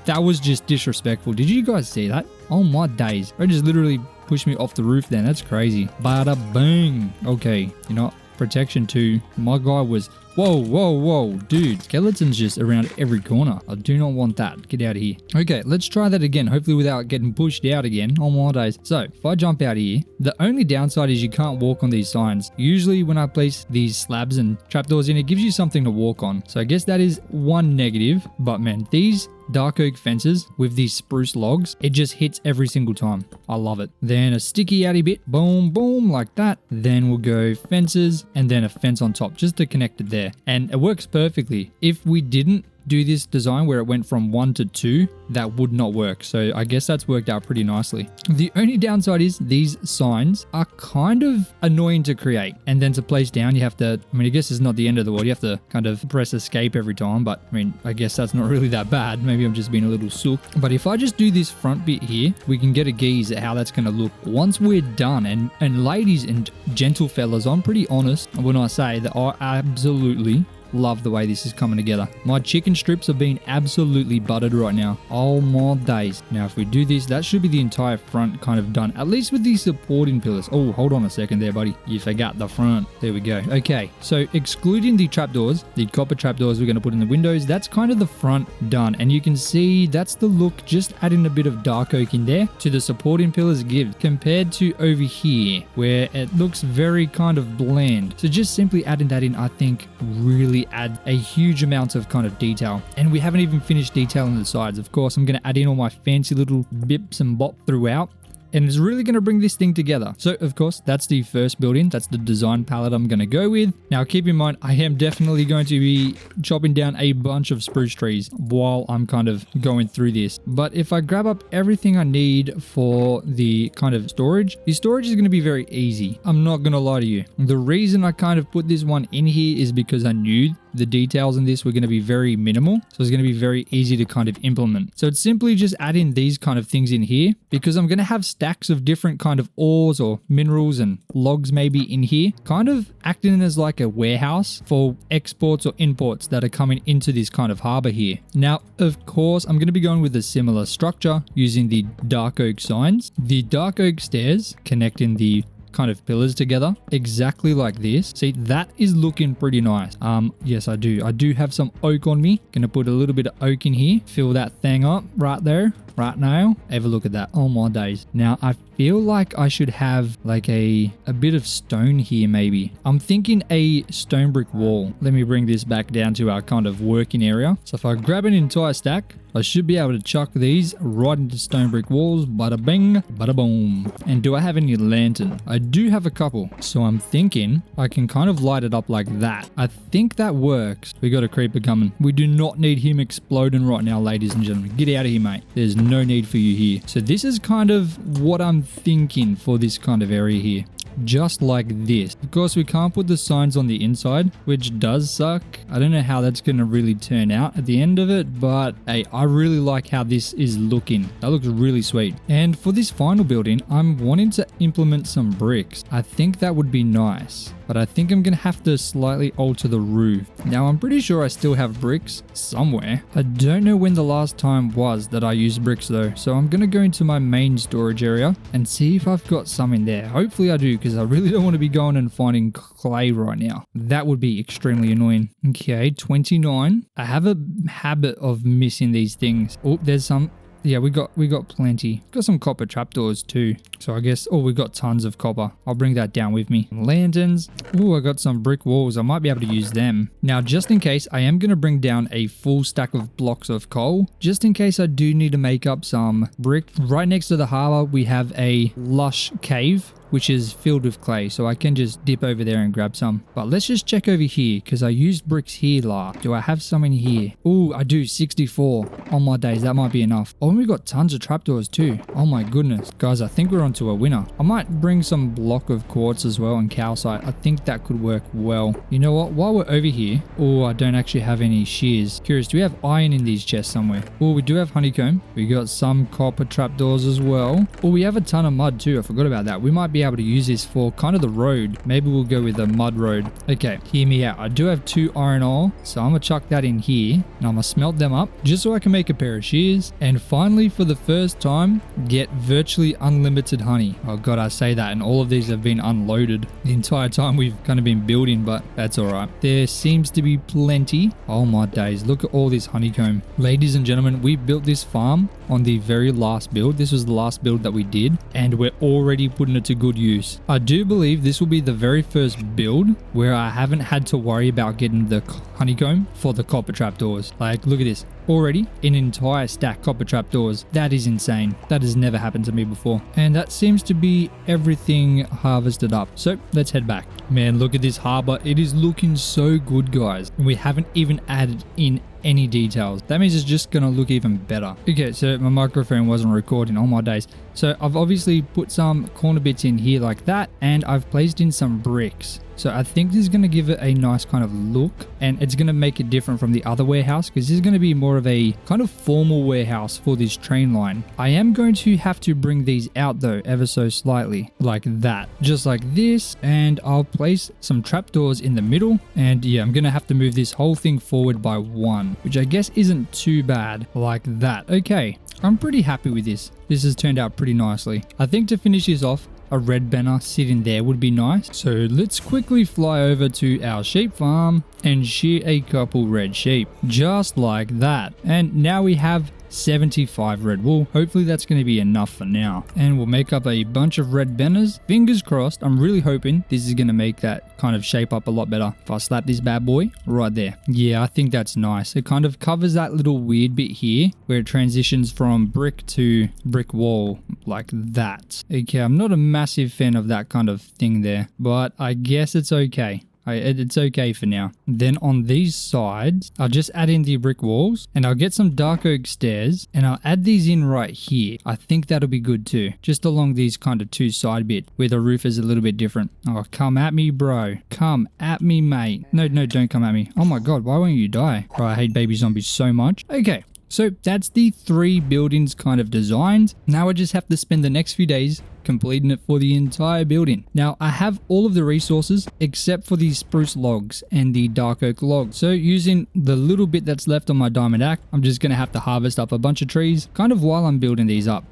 That was just disrespectful. Did you guys see that? Oh my days. I just literally pushed me off the roof then. That's crazy. Bada bang. Okay, you know what? Protection 2. My guy was... Whoa, dude, skeletons just around every corner. I do not want that. Get out of here. Okay, let's try that again, hopefully without getting pushed out again. Oh my days. So, if I jump out here, the only downside is you can't walk on these signs. Usually when I place these slabs and trapdoors in, it gives you something to walk on. So I guess that is one negative, but man, these dark oak fences with these spruce logs, it just hits every single time. I love it. Then a sticky outy bit, boom, boom, like that. Then we'll go fences and then a fence on top just to connect it there. And it works perfectly. If we didn't do this design where it went from 1 to 2, that would not work. So I guess that's worked out pretty nicely. The only downside is these signs are kind of annoying to create. And then to place down, you have to, I mean, I guess it's not the end of the world. You have to kind of press escape every time. But I mean, I guess that's not really that bad. Maybe I'm just being a little sook. But if I just do this front bit here, we can get a gaze at how that's going to look once we're done. And ladies and gentle fellas, I'm pretty honest when I say that I absolutely love the way this is coming together. My chicken strips are being absolutely buttered right now. Oh my days. Now if we do this, that should be the entire front kind of done, at least with these supporting pillars. Oh, hold on a second there, buddy. You forgot the front. There we go. Okay, so excluding the trapdoors, the copper trapdoors we're going to put in the windows, that's kind of the front done. And you can see that's the look, just adding a bit of dark oak in there to the supporting pillars give, compared to over here where it looks very kind of bland. So just simply adding that in, I think really add a huge amount of kind of detail. And we haven't even finished detailing the sides. Of course, I'm going to add in all my fancy little bips and bop throughout. And it's really going to bring this thing together. So, of course, that's the first building. That's the design palette I'm going to go with. Now, keep in mind, I am definitely going to be chopping down a bunch of spruce trees while I'm kind of going through this. But if I grab up everything I need for the kind of storage, the storage is going to be very easy. I'm not going to lie to you. The reason I kind of put this one in here is because I knew the details in this were going to be very minimal. So it's going to be very easy to kind of implement. So it's simply just adding these kind of things in here because I'm going to have stacks of different kind of ores or minerals and logs maybe in here, kind of acting as like a warehouse for exports or imports that are coming into this kind of harbor here. Now, of course, I'm going to be going with a similar structure using the dark oak signs, the dark oak stairs connecting the kind of pillars together exactly like this. See, that is looking pretty nice. Yes, I do have some oak on me. Gonna put a little bit of oak in here, fill that thing up right there right now. Have a look at that. Oh my days. Now I feel like I should have like a bit of stone here maybe. I'm thinking a stone brick wall. Let me bring this back down to our kind of working area. So if I grab an entire stack, I should be able to chuck these right into stone brick walls. Bada bing, bada boom. And do I have any lantern? I do have a couple. So I'm thinking I can kind of light it up like that. I think that works. We got a creeper coming. We do not need him exploding right now, ladies and gentlemen. Get out of here, mate. There's no need for you here. So this is kind of what I'm thinking for this kind of area here. Just like this. Of course, we can't put the signs on the inside, which does suck. I don't know how that's going to really turn out at the end of it, but hey, I really like how this is looking. That looks really sweet. And for this final building, I'm wanting to implement some bricks. I think that would be nice, but I think I'm going to have to slightly alter the roof. Now, I'm pretty sure I still have bricks somewhere. I don't know when the last time was that I used bricks though, so I'm going to go into my main storage area and see if I've got some in there. Hopefully I do, because I really don't want to be going and finding clay right now. That would be extremely annoying. Okay, 29. I have a habit of missing these things. Oh, there's some. Yeah, we got plenty. Got some copper trapdoors too. So I guess, oh, we got tons of copper. I'll bring that down with me. Lanterns. Oh, I got some brick walls. I might be able to use them. Now, just in case, I am going to bring down a full stack of blocks of coal. Just in case I do need to make up some brick. Right next to the harbor, we have a lush cave, which is filled with clay, so I can just dip over there and grab some. But let's just check over here, because I used bricks here last. Do I have some in here? Oh, I do, 64. On my days, that might be enough. Oh, and we got tons of trapdoors too. Oh my goodness. Guys, I think we're onto a winner. I might bring some block of quartz as well and calcite. I think that could work well. You know what? While we're over here, oh, I don't actually have any shears. Curious, do we have iron in these chests somewhere? Oh, we do have honeycomb. We got some copper trapdoors as well. Oh, we have a ton of mud too. I forgot about that. We might be able to use this for kind of the road. Maybe we'll go with a mud road. Okay, hear me out. I do have 2 iron ore, so I'm gonna chuck that in here and I'm gonna smelt them up just so I can make a pair of shears. And finally, for the first time, get virtually unlimited honey. Oh god, I say that, and all of these have been unloaded the entire time we've kind of been building, but that's all right. There seems to be plenty. Oh my days, look at all this honeycomb. Ladies and gentlemen, we built this farm on the very last build. This was the last build that we did, and we're already putting it to good use. I do believe this will be the very first build where I haven't had to worry about getting the honeycomb for the copper trapdoors. Like, look at this. Already an entire stack copper trapdoors. That is insane. That has never happened to me before. And that seems to be everything harvested up. So let's head back. Man, look at this harbor. It is looking so good, guys. And we haven't even added in any details. That means it's just gonna look even better. Okay, so my microphone wasn't recording all my days. So I've obviously put some corner bits in here like that, and I've placed in some bricks. So I think this is going to give it a nice kind of look, and it's going to make it different from the other warehouse because this is going to be more of a kind of formal warehouse for this train line. I am going to have to bring these out though ever so slightly, like that, just like this, and I'll place some trapdoors in the middle, and yeah, I'm going to have to move this whole thing forward by 1, which I guess isn't too bad, like that. Okay, I'm pretty happy with this. This has turned out pretty nicely. I think to finish this off, a red banner sitting there would be nice. So let's quickly fly over to our sheep farm and shear a couple red sheep, just like that. And now we have 75 red wool. Hopefully that's going to be enough for now. And we'll make up a bunch of red banners. Fingers crossed. I'm really hoping this is going to make that kind of shape up a lot better. If I slap this bad boy right there. Yeah, I think that's nice. It kind of covers that little weird bit here where it transitions from brick to brick wall like that. Okay, I'm not a massive fan of that kind of thing there, but I guess it's okay. It's okay for now. Then on these sides, I'll just add in the brick walls, and I'll get some dark oak stairs, and I'll add these in right here. I think that'll be good too. Just along these kind of two side bit where the roof is a little bit different. Oh, come at me, bro. Come at me, mate. No, don't come at me. Oh my god, why won't you die? Bro, I hate baby zombies so much. Okay. So that's the 3 buildings kind of designed. Now I just have to spend the next few days completing it for the entire building. Now I have all of the resources except for the spruce logs and the dark oak logs. So using the little bit that's left on my diamond axe, I'm just going to have to harvest up a bunch of trees kind of while I'm building these up.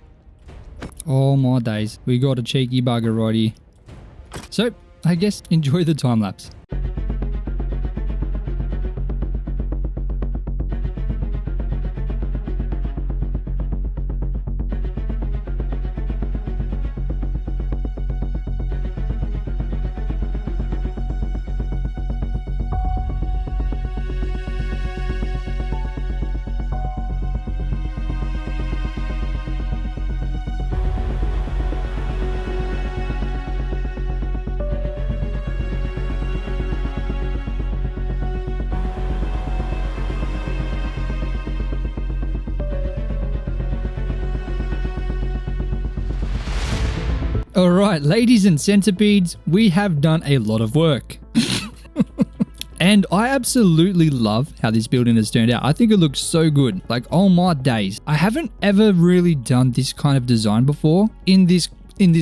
Oh my days. We got a cheeky bugger right here. So I guess enjoy the time lapse. Alright, ladies and centipedes, we have done a lot of work. And I absolutely love how this building has turned out. I think it looks so good. Like, oh my days. I haven't ever really done this kind of design before in this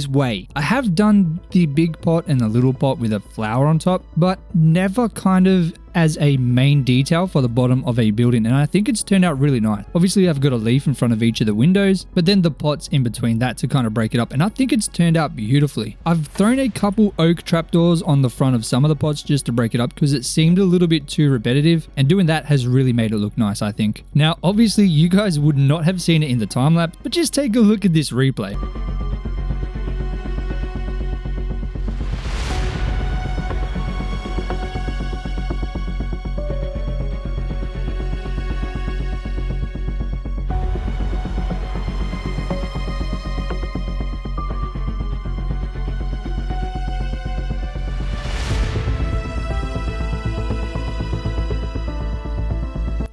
way. I have done the big pot and the little pot with a flower on top, but never kind of as a main detail for the bottom of a building, and I think it's turned out really nice. Obviously I've got a leaf in front of each of the windows, but then the pots in between that to kind of break it up, and I think it's turned out beautifully. I've thrown a couple oak trapdoors on the front of some of the pots just to break it up because it seemed a little bit too repetitive, and doing that has really made it look nice, I think. Now obviously you guys would not have seen it in the time lapse, but just take a look at this replay.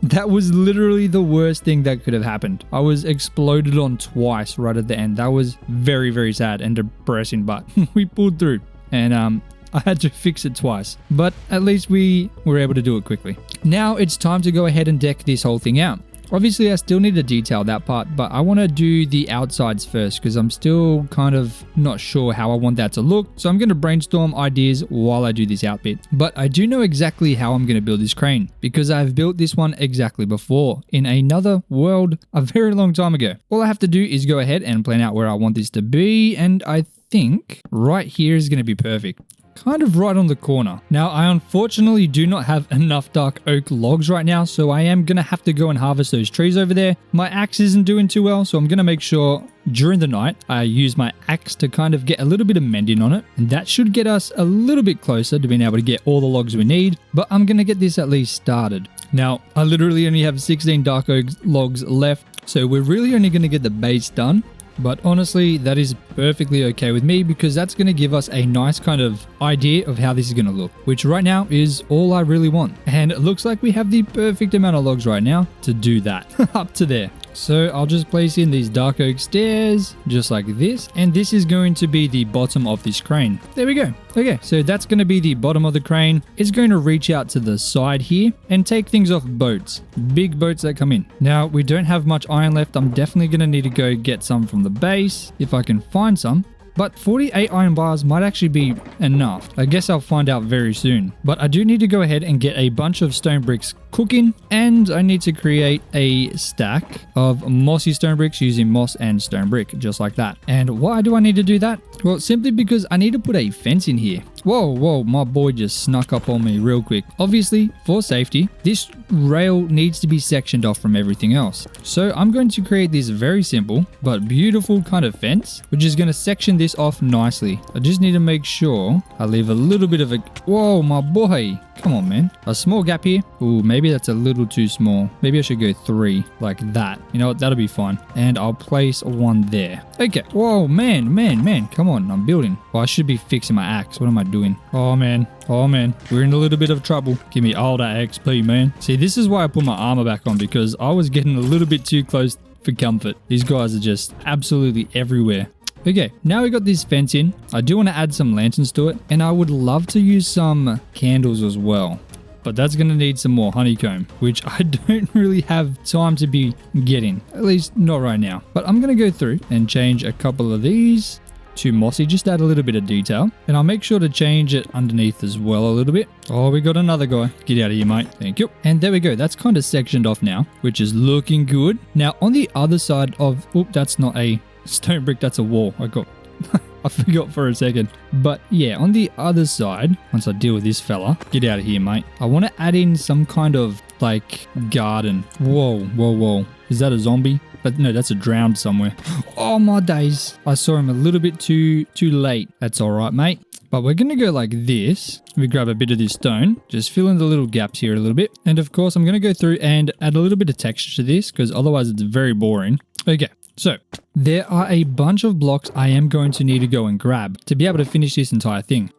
That was literally the worst thing that could have happened. I was exploded on twice right at the end. That was very, very sad and depressing, but we pulled through, and I had to fix it twice, but at least we were able to do it quickly. Now it's time to go ahead and deck this whole thing out. Obviously, I still need to detail that part, but I want to do the outsides first because I'm still kind of not sure how I want that to look. So I'm going to brainstorm ideas while I do this out bit. But I do know exactly how I'm going to build this crane because I've built this one exactly before in another world a very long time ago. All I have to do is go ahead and plan out where I want this to be, and I think right here is going to be perfect. Kind of right on the corner. Now, I unfortunately do not have enough dark oak logs right now, so I am going to have to go and harvest those trees over there. My axe isn't doing too well, so I'm going to make sure during the night I use my axe to kind of get a little bit of mending on it, and that should get us a little bit closer to being able to get all the logs we need, but I'm going to get this at least started. Now, I literally only have 16 dark oak logs left, so we're really only going to get the base done But honestly, that is perfectly okay with me because that's going to give us a nice kind of idea of how this is going to look, which right now is all I really want. And it looks like we have the perfect amount of logs right now to do that up to there. So I'll just place in these dark oak stairs just like this, and this is going to be the bottom of this crane. There we go. Okay, so that's going to be the bottom of the crane. It's going to reach out to the side here and take things off boats, big boats that come in. Now we don't have much iron left. I'm definitely going to need to go get some from the base if I can find some. But 48 iron bars might actually be enough. I guess I'll find out very soon. But I do need to go ahead and get a bunch of stone bricks cooking, and I need to create a stack of mossy stone bricks using moss and stone brick, just like that. And why do I need to do that? Well, simply because I need to put a fence in here. Whoa, my boy just snuck up on me real quick. Obviously, for safety, this rail needs to be sectioned off from everything else. So I'm going to create this very simple but beautiful kind of fence, which is going to section this off nicely. I just need to make sure I leave a little bit of a... Whoa, my boy. Come on, man. A small gap here. Ooh, maybe that's a little too small. Maybe I should go 3 like that. You know what? That'll be fine. And I'll place 1 there. Okay. Whoa, man. Come on. I'm building. Oh, I should be fixing my axe. What am I doing? Oh, man. We're in a little bit of trouble. Give me all that XP, man. See, this is why I put my armor back on, because I was getting a little bit too close for comfort. These guys are just absolutely everywhere. Okay, now we got this fence in. I do want to add some lanterns to it, and I would love to use some candles as well. But that's going to need some more honeycomb, which I don't really have time to be getting, at least not right now. But I'm going to go through and change a couple of these to mossy, just add a little bit of detail. And I'll make sure to change it underneath as well a little bit. Oh, we got another guy. Get out of here, mate. Thank you. And there we go. That's kind of sectioned off now, which is looking good. Now, on the other side of... Oop, that's not a... stone brick, that's a wall. I forgot for a second. But yeah, on the other side, once I deal with this fella, get out of here, mate. I want to add in some kind of like garden. Whoa. Is that a zombie? But no, that's a drowned somewhere. Oh my days. I saw him a little bit too late. That's all right, mate. But we're going to go like this. We grab a bit of this stone, just fill in the little gaps here a little bit. And of course, I'm going to go through and add a little bit of texture to this because otherwise it's very boring. Okay. So, there are a bunch of blocks I am going to need to go and grab to be able to finish this entire thing.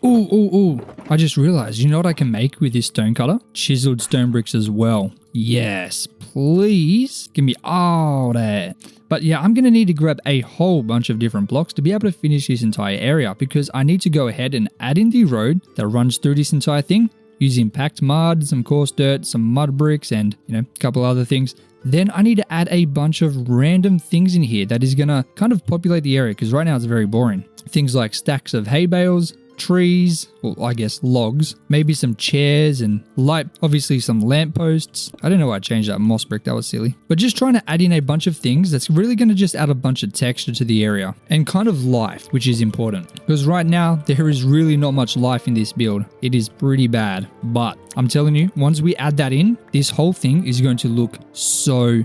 Ooh. I just realized, you know what I can make with this stone cutter? Chiseled stone bricks as well. Yes, please. Give me all that. But yeah, I'm going to need to grab a whole bunch of different blocks to be able to finish this entire area because I need to go ahead and add in the road that runs through this entire thing using packed mud, some coarse dirt, some mud bricks, and, you know, a couple other things. Then I need to add a bunch of random things in here that is going to kind of populate the area because right now it's very boring. Things like stacks of hay bales, trees, or I guess logs, maybe some chairs and light, obviously some lampposts. I don't know why I changed that moss brick, that was silly. But just trying to add in a bunch of things that's really going to just add a bunch of texture to the area and kind of life, which is important. Because right now, there is really not much life in this build. It is pretty bad, but I'm telling you, once we add that in, this whole thing is going to look so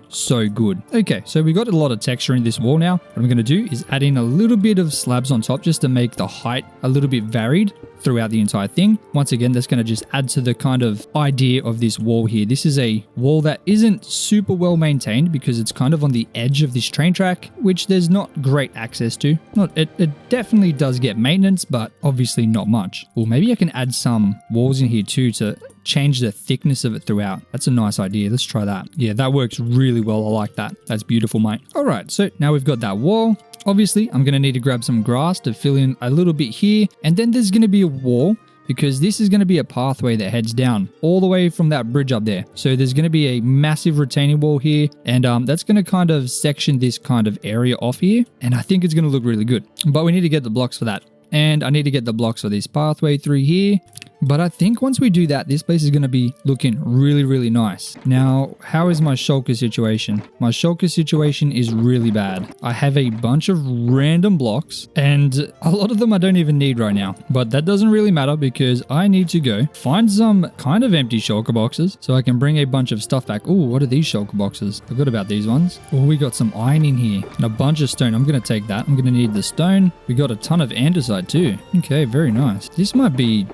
good. Okay, so we got a lot of texture in this wall now. What I'm going to do is add in a little bit of slabs on top just to make the height a little bit varied throughout the entire thing. Once again, that's going to just add to the kind of idea of this wall here. This is a wall that isn't super well maintained because it's kind of on the edge of this train track, which there's not great access to. It definitely does get maintenance, but obviously not much. Or maybe I can add some walls in here too to change the thickness of it throughout. That's a nice idea. Let's try that. Yeah, that works really well. I like that. That's beautiful, mate. All right, so now we've got that wall. Obviously, I'm going to need to grab some grass to fill in a little bit here. And then there's going to be a wall because this is going to be a pathway that heads down all the way from that bridge up there. So there's going to be a massive retaining wall here. And that's going to kind of section this kind of area off here. And I think it's going to look really good. But we need to get the blocks for that. And I need to get the blocks for this pathway through here. But I think once we do that, this place is going to be looking really nice. Now, how is my shulker situation? My shulker situation is really bad. I have a bunch of random blocks and a lot of them I don't even need right now. But that doesn't really matter because I need to go find some kind of empty shulker boxes so I can bring a bunch of stuff back. Oh, what are these shulker boxes? I forgot about these ones. Oh, we got some iron in here and a bunch of stone. I'm going to take that. I'm going to need the stone. We got a ton of andesite too. Okay, very nice. This might be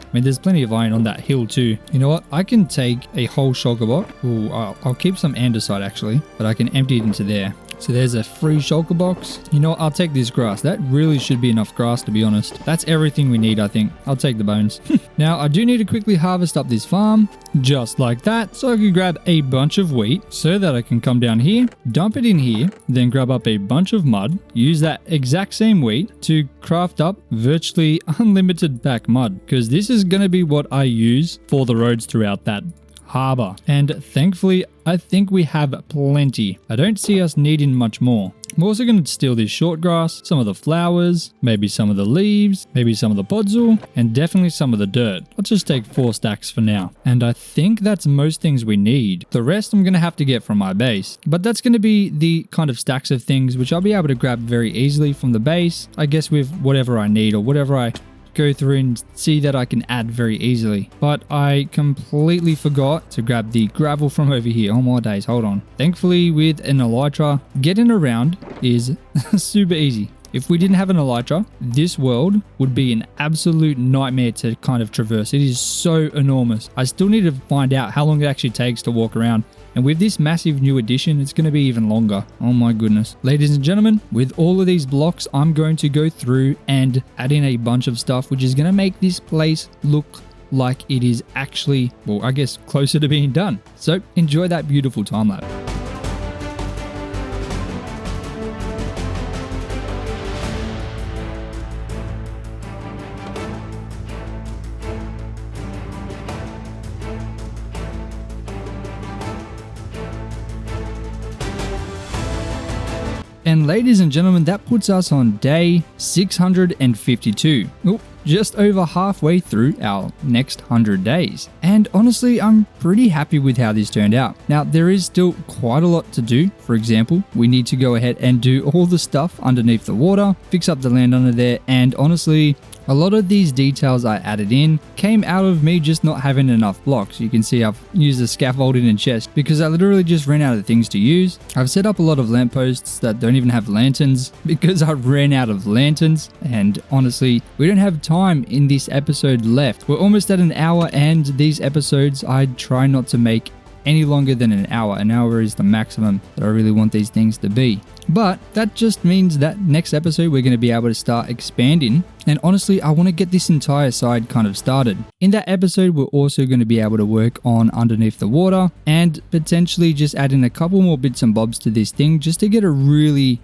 I mean, there's plenty of iron on that hill too. You know what? I can take a whole shulker box. Ooh, I'll keep some andesite actually, but I can empty it into there. So there's a free shulker box. You know what? I'll take this grass. That really should be enough grass, to be honest. That's everything we need, I think. I'll take the bones. Now, I do need to quickly harvest up this farm, just like that, so I can grab a bunch of wheat so that I can come down here, dump it in here, then grab up a bunch of mud, use that exact same wheat to craft up virtually unlimited pack mud, because this is going to be what I use for the roads throughout that harbour. And thankfully, I think we have plenty. I don't see us needing much more. I'm also going to steal this short grass, some of the flowers, maybe some of the leaves, maybe some of the podzol, and definitely some of the dirt. Let's just take 4 stacks for now. And I think that's most things we need. The rest I'm going to have to get from my base. But that's going to be the kind of stacks of things which I'll be able to grab very easily from the base, I guess with whatever I need or whatever I go through and see that I can add very easily. But I completely forgot to grab the gravel from over here. Oh my days, hold on. Thankfully with an elytra, getting around is super easy. If we didn't have an elytra, this world would be an absolute nightmare to kind of traverse. It is so enormous. I still need to find out how long it actually takes to walk around. And with this massive new addition, it's going to be even longer. Oh my goodness. Ladies and gentlemen, with all of these blocks, I'm going to go through and add in a bunch of stuff, which is going to make this place look like it is actually, well, I guess closer to being done. So enjoy that beautiful time lapse. And ladies and gentlemen, that puts us on day 652. Oop, just over halfway through our next 100 days. And honestly, I'm pretty happy with how this turned out. Now, there is still quite a lot to do. For example, we need to go ahead and do all the stuff underneath the water, fix up the land under there, and honestly, a lot of these details I added in came out of me just not having enough blocks. You can see I've used the scaffolding and chest because I literally just ran out of things to use. I've set up a lot of lampposts that don't even have lanterns because I ran out of lanterns. And honestly, we don't have time in this episode left. We're almost at an hour, and these episodes I try not to make any longer than an hour. An hour is the maximum that I really want these things to be. But that just means that next episode we're going to be able to start expanding. And honestly, I want to get this entire side kind of started. In that episode, we're also going to be able to work on underneath the water and potentially just add in a couple more bits and bobs to this thing just to get it really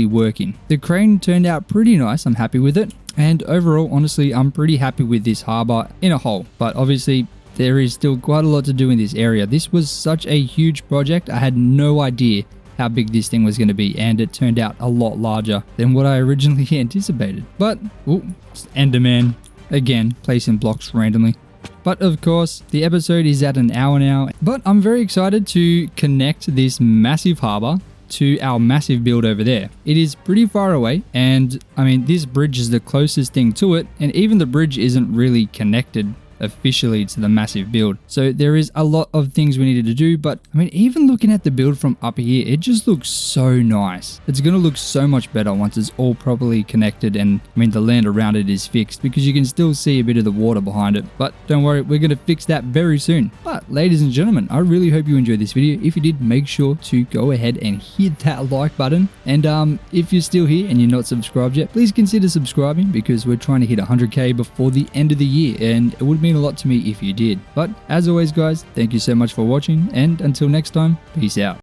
working. The crane turned out pretty nice. I'm happy with it. And overall, honestly, I'm pretty happy with this harbour in a whole. But obviously, there is still quite a lot to do in this area. This was such a huge project. I had no idea how big this thing was going to be, and it turned out a lot larger than what I originally anticipated. But, ooh, Enderman, again, placing blocks randomly. But of course, the episode is at an hour now, but I'm very excited to connect this massive harbour to our massive build over there. It is pretty far away, and I mean, this bridge is the closest thing to it, and even the bridge isn't really connected officially to the massive build. So there is a lot of things we needed to do, but I mean, even looking at the build from up here, it just looks so nice. It's going to look so much better once it's all properly connected, and I mean, the land around it is fixed because you can still see a bit of the water behind it. But don't worry, we're going to fix that very soon. But ladies and gentlemen, I really hope you enjoyed this video. If you did, make sure to go ahead and hit that like button. And if you're still here and you're not subscribed yet, please consider subscribing because we're trying to hit 100k before the end of the year, and it would mean a lot to me if you did. But as always, guys, thank you so much for watching, and until next time, peace out.